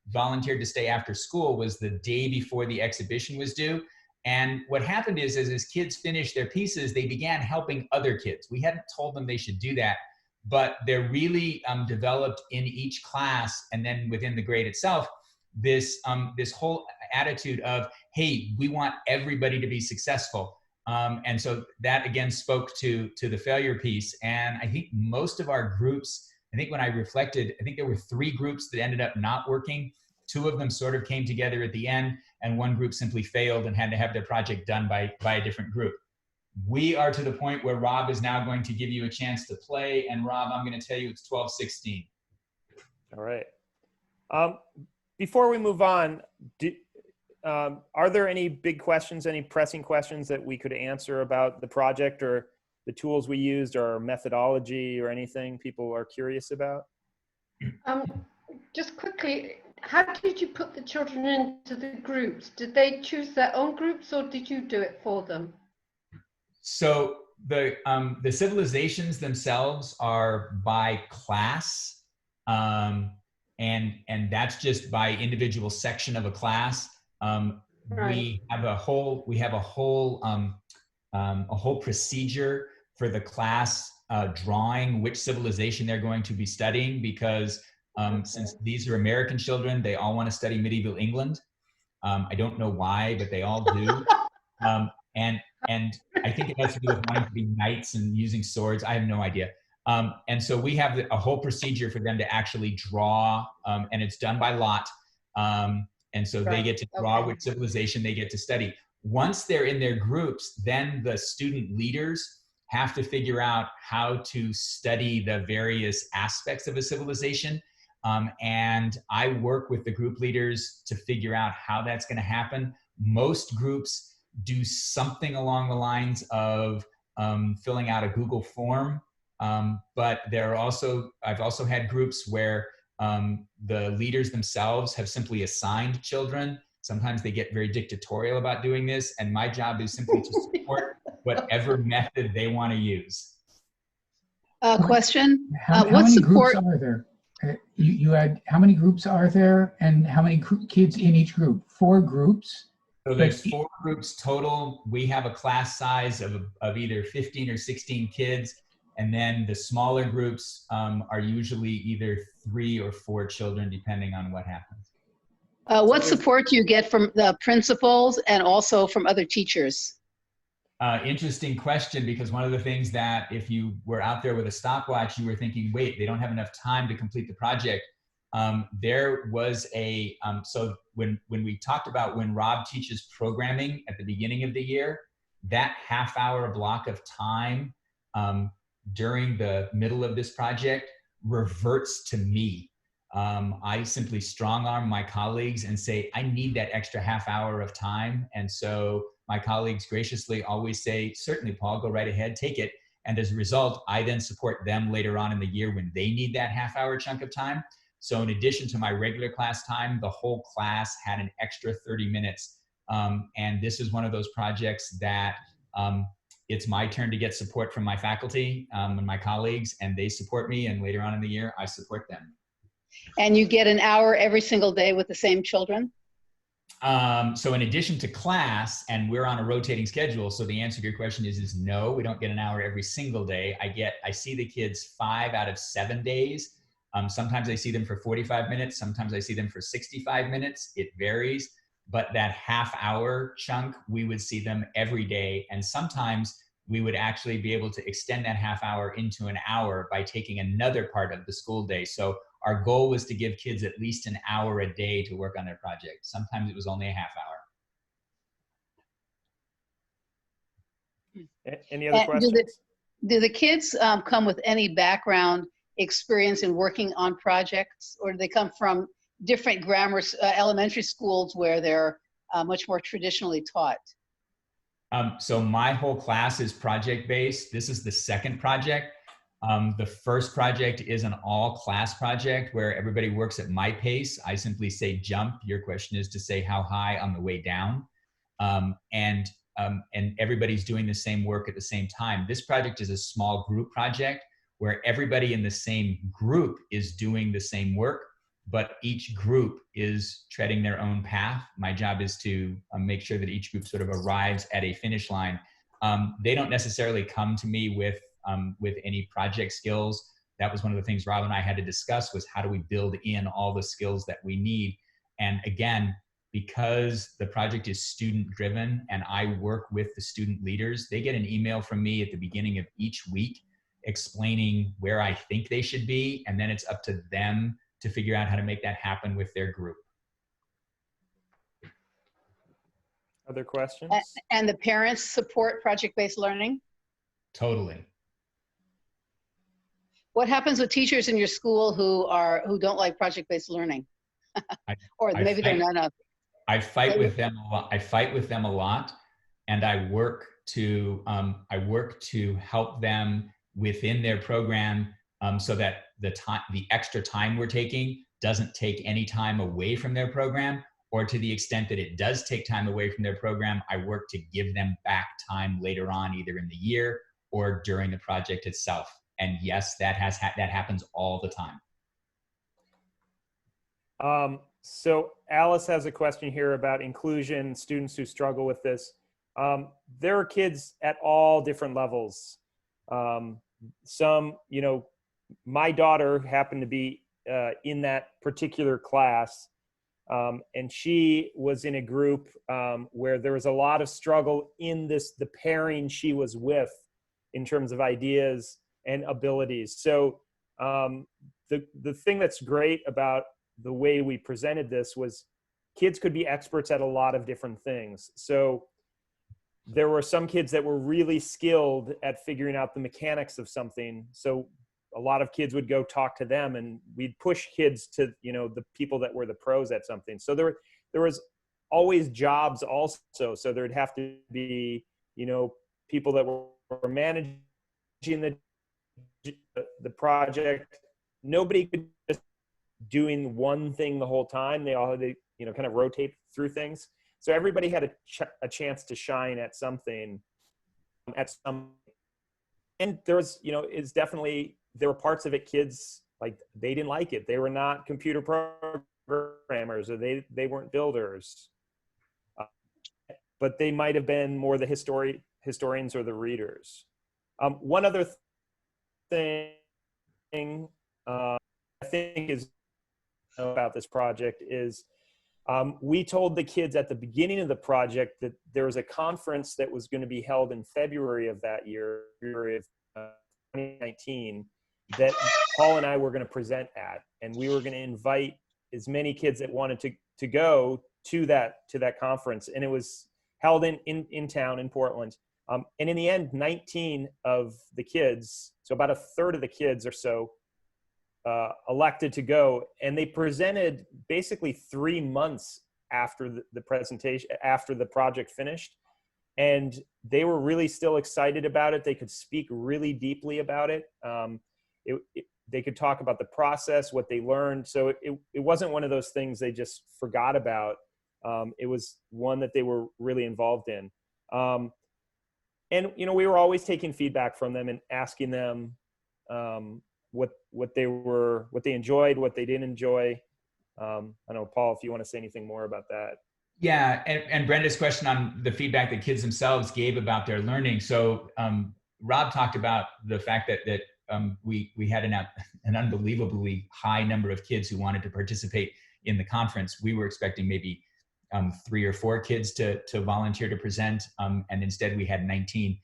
volunteered to stay after school was the day before the exhibition was due. And what happened is as kids finished their pieces, they began helping other kids. We hadn't told them they should do that, but they're really developed in each class, and then within the grade itself, this whole attitude of, hey, we want everybody to be successful. And so that again spoke to the failure piece. And I think most of our groups, I think when I reflected, I think there were 3 groups that ended up not working. 2 of them sort of came together at the end, and 1 group simply failed and had to have their project done by a different group. We are to the point where Rob is now going to give you a chance to play. And Rob, I'm going to tell you it's 12:16. All right. Before we move on, are there any big questions, any pressing questions that we could answer about the project or the tools we used or methodology or anything people are curious about? Just quickly, how did you put the children into the groups? Did they choose their own groups or did you do it for them? So the civilizations themselves are by class, and that's just by individual section of a class. Right. We have a whole procedure for the class drawing which civilization they're going to be studying, because since these are American children, they all want to study medieval England. I don't know why, but they all do. And I think it has to do with wanting to be knights and using swords. I have no idea. And so we have a whole procedure for them to actually draw, and it's done by lot. And so they get to draw which civilization they get to study. Once they're in their groups, then the student leaders have to figure out how to study the various aspects of a civilization. And I work with the group leaders to figure out how that's going to happen. Most groups do something along the lines of filling out a Google form. But I've also had groups where the leaders themselves have simply assigned children. Sometimes they get very dictatorial about doing this, and my job is simply to support whatever method they want to use. Question. How many groups are there? You had, how many groups are there, and how many kids in each group? 4 groups. So there's 4 groups total. We have a class size of either 15 or 16 kids. And then the smaller groups are usually either 3 or 4 children, depending on what happens. What support do you get from the principals and also from other teachers? Interesting question, because one of the things that if you were out there with a stopwatch, you were thinking, wait, they don't have enough time to complete the project. There was so when we talked about when Rob teaches programming at the beginning of the year, that half-hour block of time during the middle of this project reverts to me. I simply strong-arm my colleagues and say, I need that extra half-hour of time. And so my colleagues graciously always say, certainly, Paul, go right ahead, take it. And as a result, I then support them later on in the year when they need that half-hour chunk of time. So in addition to my regular class time, the whole class had an extra 30 minutes. And this is one of those projects that it's my turn to get support from my faculty and my colleagues, and they support me, and later on in the year, I support them. And you get an hour every single day with the same children? So in addition to class, and we're on a rotating schedule, so the answer to your question is no, we don't get an hour every single day. I see the kids 5 out of 7 days. Sometimes I see them for 45 minutes. Sometimes I see them for 65 minutes. It varies. But that half-hour chunk, we would see them every day. And sometimes we would actually be able to extend that half-hour into an hour by taking another part of the school day. So our goal was to give kids at least an hour a day to work on their project. Sometimes it was only a half-hour. Any other questions? Do the kids come with any background experience in working on projects, or do they come from different elementary schools where they're much more traditionally taught? So my whole class is project-based. This is the second project. The first project is an all-class project where everybody works at my pace. I simply say jump. Your question is to say how high on the way down. And everybody's doing the same work at the same time. This project is a small group project where everybody in the same group is doing the same work, but each group is treading their own path. My job is to make sure that each group sort of arrives at a finish line. They don't necessarily come to me with any project skills. That was one of the things Rob and I had to discuss, was how do we build in all the skills that we need. And again, because the project is student driven and I work with the student leaders, they get an email from me at the beginning of each week explaining where I think they should be. And then it's up to them to figure out how to make that happen with their group. Other questions? And the parents support project-based learning? Totally. What happens with teachers in your school who don't like project-based learning? Or maybe they're none of. I fight with them a lot. I fight with them a lot, and I work to help them within their program so that the extra time we're taking doesn't take any time away from their program, or to the extent that it does take time away from their program, I work to give them back time later on, either in the year or during the project itself. And yes, that happens all the time. So Alice has a question here about inclusion, students who struggle with this. There are kids at all different levels. Some, you know, my daughter happened to be in that particular class, and she was in a group where there was a lot of struggle in the pairing she was with in terms of ideas and abilities. So the thing that's great about the way we presented this was kids could be experts at a lot of different things. So there were some kids that were really skilled at figuring out the mechanics of something. So a lot of kids would go talk to them, and we'd push kids to, you know, the people that were the pros at something. So there was always jobs also. So there'd have to be, you know, people that were managing the project. Nobody could just doing one thing the whole time. They all had to, you know, kind of rotate through things. So everybody had a chance to shine at something at some, and there was, you know, it's definitely, there were parts of it kids, like, they didn't like it. They were not computer programmers, or they weren't builders, but they might have been more the historians or the readers. One other thing I think is about this project is we told the kids at the beginning of the project that there was a conference that was going to be held in February of that year, February of 2019, that Paul and I were going to present at, and we were going to invite as many kids that wanted to go to that conference, and it was held in town in Portland. And in the end, 19 of the kids, so about a third of the kids or so, elected to go, and they presented basically 3 months after the presentation, after the project finished, and they were really still excited about it. They could speak really deeply about it. They could talk about the process, what they learned. So it wasn't one of those things they just forgot about. It was one that they were really involved in. And, you know, we were always taking feedback from them and asking them what they enjoyed, what they didn't enjoy. I don't know, Paul, if you want to say anything more about that. Yeah, and Brenda's question on the feedback that kids themselves gave about their learning. So Rob talked about the fact that we had an unbelievably high number of kids who wanted to participate in the conference. We were expecting maybe 3 or 4 kids to volunteer to present, and instead we had 19.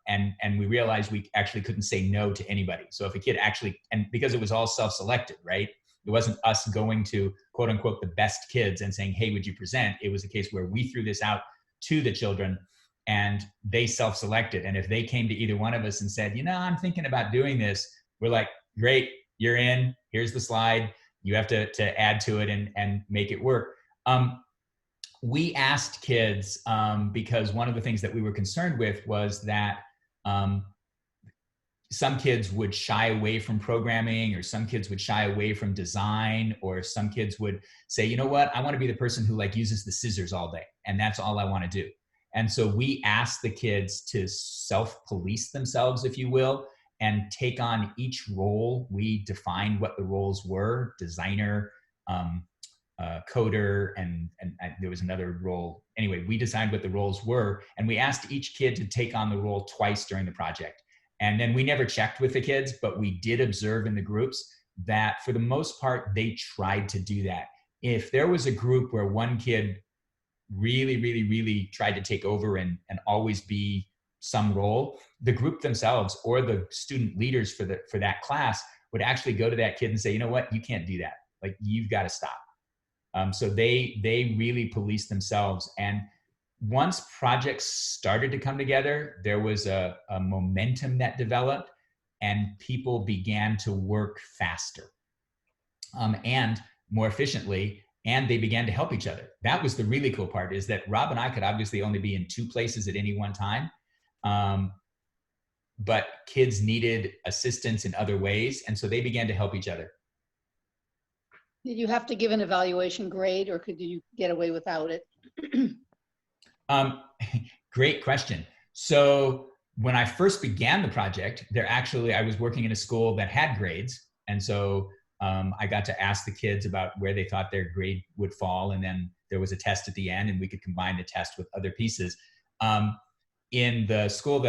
And we realized we actually couldn't say no to anybody. So if a kid actually, and because it was all self-selected, right? It wasn't us going to quote unquote the best kids and saying, hey, would you present? It was a case where we threw this out to the children and they self-selected. And if they came to either one of us and said, you know, I'm thinking about doing this, we're like, great, you're in, here's the slide. You have to add to it and make it work. We asked kids, because one of the things that we were concerned with was that some kids would shy away from programming, or some kids would shy away from design, or some kids would say, you know what, I want to be the person who like uses the scissors all day, and that's all I want to do. And so we asked the kids to self-police themselves, if you will, and take on each role. We defined what the roles were: designer, coder, and there was another role. Anyway, we decided what the roles were, and we asked each kid to take on the role twice during the project. And then we never checked with the kids, but we did observe in the groups that for the most part, they tried to do that. If there was a group where one kid really tried to take over and always be some role, the group themselves or the student leaders for that class would actually go to that kid and say, you know what, you can't do that. Like, you've got to stop. So they really policed themselves. And once projects started to come together, there was a momentum that developed, and people began to work faster and more efficiently, and they began to help each other. That was the really cool part, is that Rob and I could obviously only be in 2 places at any one time, but kids needed assistance in other ways, and so they began to help each other. Did you have to give an evaluation grade, or could you get away without it? Great question. So when I first began the project, I was working in a school that had grades. And so I got to ask the kids about where they thought their grade would fall. And then there was a test at the end, and we could combine the test with other pieces. In the school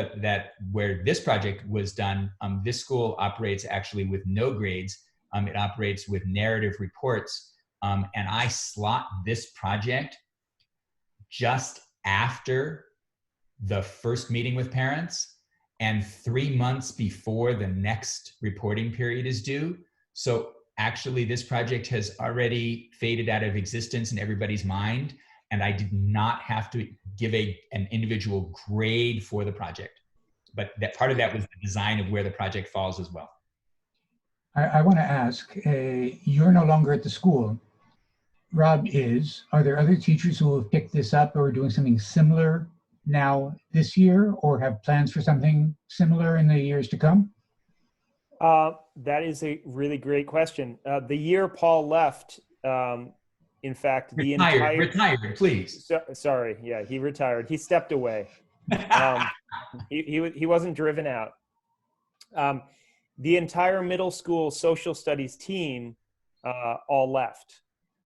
where this project was done, this school operates actually with no grades. It operates with narrative reports. And I slot this project just after the first meeting with parents and 3 months before the next reporting period is due. So actually this project has already faded out of existence in everybody's mind, and I did not have to give an individual grade for the project. But that part of that was the design of where the project falls as well. I want to ask, you're no longer at the school. Rob is. Are there other teachers who have picked this up or are doing something similar now this year, or have plans for something similar in the years to come? That is a really great question. The year Paul left, in fact, retired, please. Sorry, yeah, he retired. He stepped away. He wasn't driven out. The entire middle school social studies team all left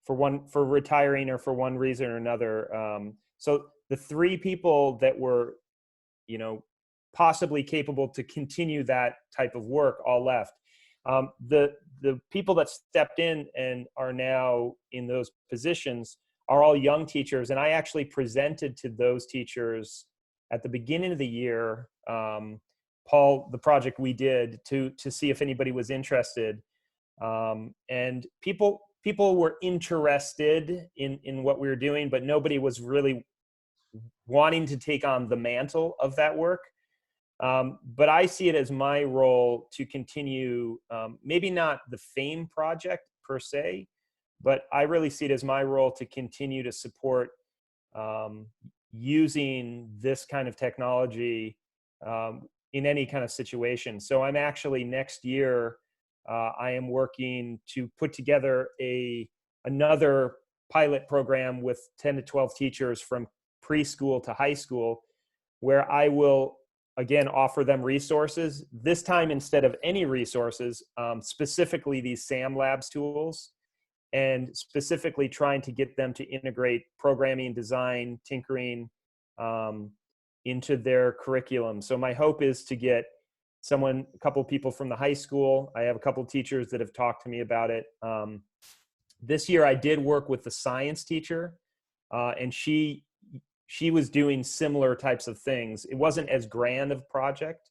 for retiring or for one reason or another. So the 3 people that were, possibly capable to continue that type of work all left. The people that stepped in and are now in those positions are all young teachers. And I actually presented to those teachers at the beginning of the year, Paul, the project we did to see if anybody was interested. And people were interested in what we were doing, but nobody was really wanting to take on the mantle of that work. But I see it as my role to continue, maybe not the FAME project per se, but I really see it as my role to continue to support using this kind of technology in any kind of situation. So I'm actually next year, I am working to put together another pilot program with 10 to 12 teachers from preschool to high school, where I will again offer them resources, this time instead of any resources, specifically these SAM Labs tools, and specifically trying to get them to integrate programming, design, tinkering into their curriculum. So my hope is to get a couple people from the high school. I have a couple teachers that have talked to me about it. This year I did work with the science teacher, and she was doing similar types of things. It wasn't as grand of a project,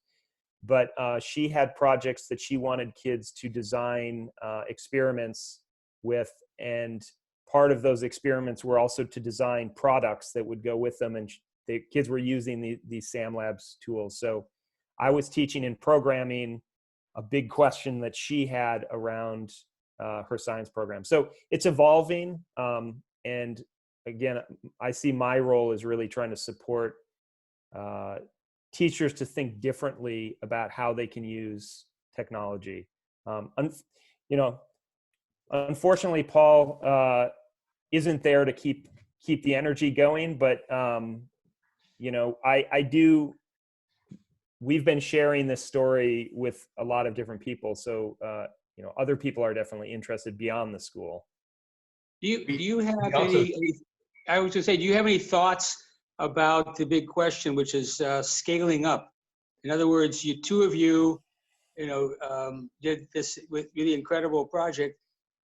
but she had projects that she wanted kids to design experiments with, and part of those experiments were also to design products that would go with them, and the kids were using these SAM Labs tools. So I was teaching and programming a big question that she had around her science program. So it's evolving, and again, I see my role as really trying to support teachers to think differently about how they can use technology. Unfortunately, Paul isn't there to keep the energy going, but we've been sharing this story with a lot of different people. So, other people are definitely interested beyond the school. Do you have any, I was going to say, do you have any thoughts about the big question, which is scaling up? In other words, two of you, did this with really incredible project.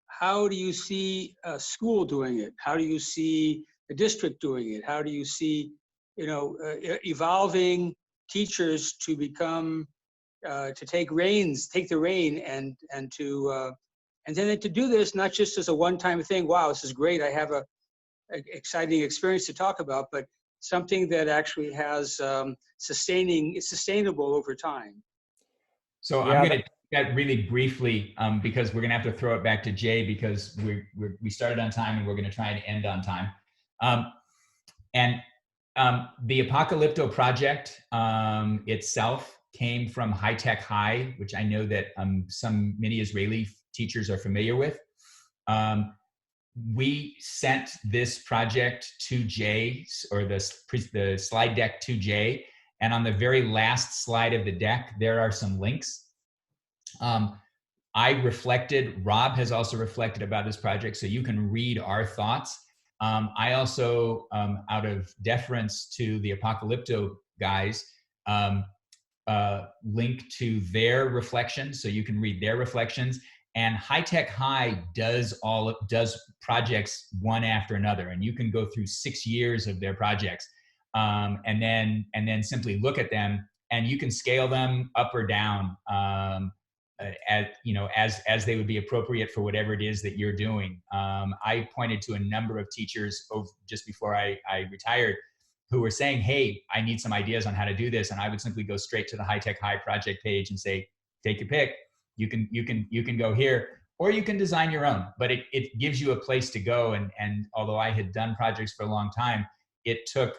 How do you see a school doing it? How do you see the district doing it? How do you see, evolving teachers to become, to take the rein and then to do this, not just as a one-time thing. Wow, this is great. I have an exciting experience to talk about, but something that actually has it's sustainable over time. So I'm going to take that really briefly because we're going to have to throw it back to Jay, because we started on time and we're going to try and end on time. The Apocalypto project itself came from High Tech High, which I know that many Israeli teachers are familiar with. We sent this project to Jay, or the slide deck to Jay, And on the very last slide of the deck, there are some links. I reflected, Rob has also reflected about this project, so you can read our thoughts. I also, out of deference to the Apocalypto guys, link to their reflections, so you can read their reflections. And High Tech High does projects one after another, and you can go through 6 years of their projects, and then simply look at them, and you can scale them up or down, as they would be appropriate for whatever it is that you're doing. I pointed to a number of teachers just before I retired who were saying, hey, I need some ideas on how to do this. And I would simply go straight to the High Tech High project page and say, take your pick. You can go here, or you can design your own, but it gives you a place to go. And although I had done projects for a long time, it took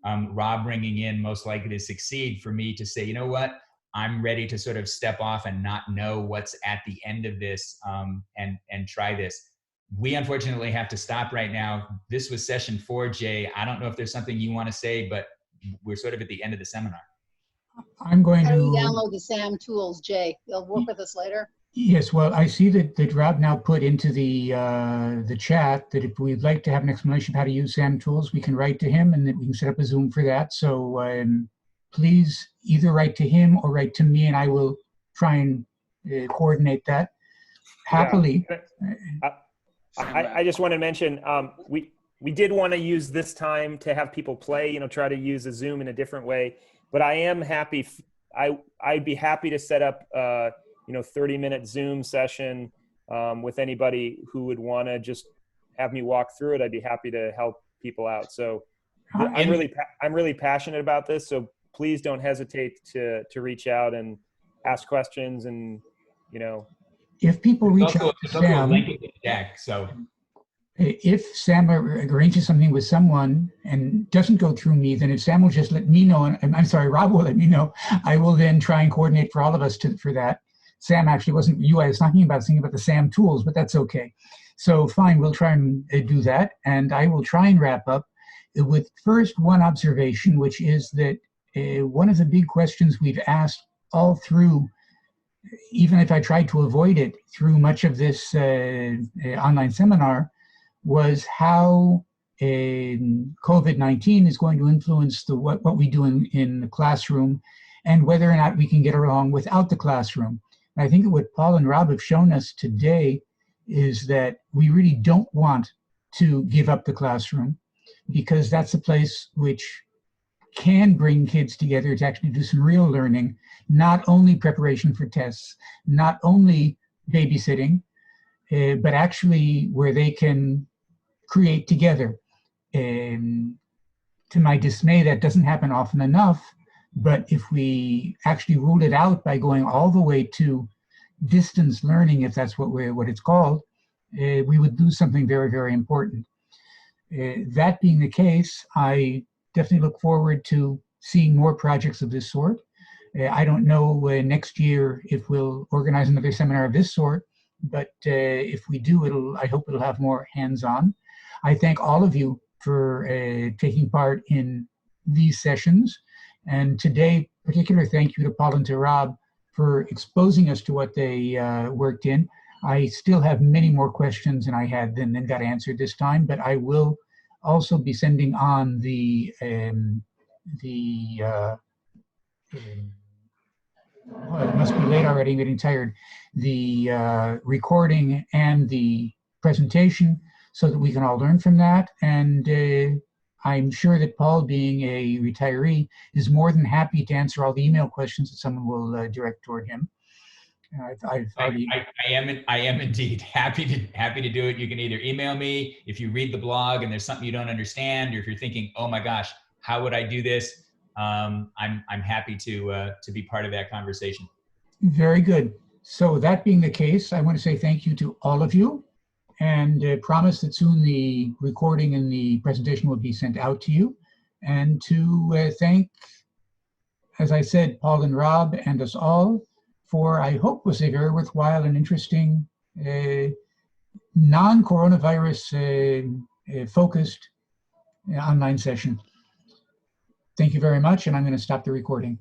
Rob bringing in Most Likely to Succeed for me to say, you know what, I'm ready to sort of step off and not know what's at the end of this, and try this. We unfortunately have to stop right now. This was session 4, Jay. I don't know if there's something you want to say, but we're sort of at the end of the seminar. I'm going How to do we download the SAM tools, Jay? They'll work with us later. Yes, well, I see that Rob now put into the chat that if we'd like to have an explanation of how to use SAM tools, we can write to him, and that we can set up a Zoom for that. So please either write to him or write to me, and I will try and coordinate that happily. Yeah. I just want to mention, we did want to use this time to have people play, try to use a Zoom in a different way, but I am happy. I'd be happy to set up 30-minute Zoom session with anybody who would want to just have me walk through it. I'd be happy to help people out. So I'm really passionate about this. So please don't hesitate to reach out and ask questions, and if people reach out to Sam, link in the deck, so if Sam arranges something with someone and doesn't go through me, then if Sam will just let me know, and I'm sorry, Rob will let me know, I will then try and coordinate for all of us for that. Sam actually wasn't you I was thinking about the SAM tools, but that's okay. So fine, we'll try and do that, and I will try and wrap up with first one observation, which is that one of the big questions we've asked all through, even if I tried to avoid it through much of this online seminar, was how COVID-19 is going to influence what we do in the classroom, and whether or not we can get along without the classroom. And I think that what Paul and Rob have shown us today is that we really don't want to give up the classroom, because that's a place which can bring kids together to actually do some real learning, not only preparation for tests, not only babysitting, but actually where they can create together. And to my dismay, that doesn't happen often enough, but if we actually rule it out by going all the way to distance learning, if that's what it's called, we would lose something very, very important. That being the case, I definitely look forward to seeing more projects of this sort. I don't know next year if we'll organize another seminar of this sort, but if we do, I hope it'll have more hands-on. I thank all of you for taking part in these sessions. And today, particular thank you to Paul and to Rob for exposing us to what they worked in. I still have many more questions than I had then got answered this time, but I will also be sending on well, it must be late already, I'm getting tired, the recording and the presentation, so that we can all learn from that. And I'm sure that Paul, being a retiree, is more than happy to answer all the email questions that someone will direct toward him. I am indeed happy to do it. You can either email me if you read the blog and there's something you don't understand, or if you're thinking, oh my gosh, how would I do this? I'm happy to be part of that conversation. Very good. So that being the case, I want to say thank you to all of you, and promise that soon the recording and the presentation will be sent out to you. And to thank, as I said, Paul and Rob and us all for, I hope, was a very worthwhile and interesting non-coronavirus focused online session. Thank you very much, and I'm going to stop the recording.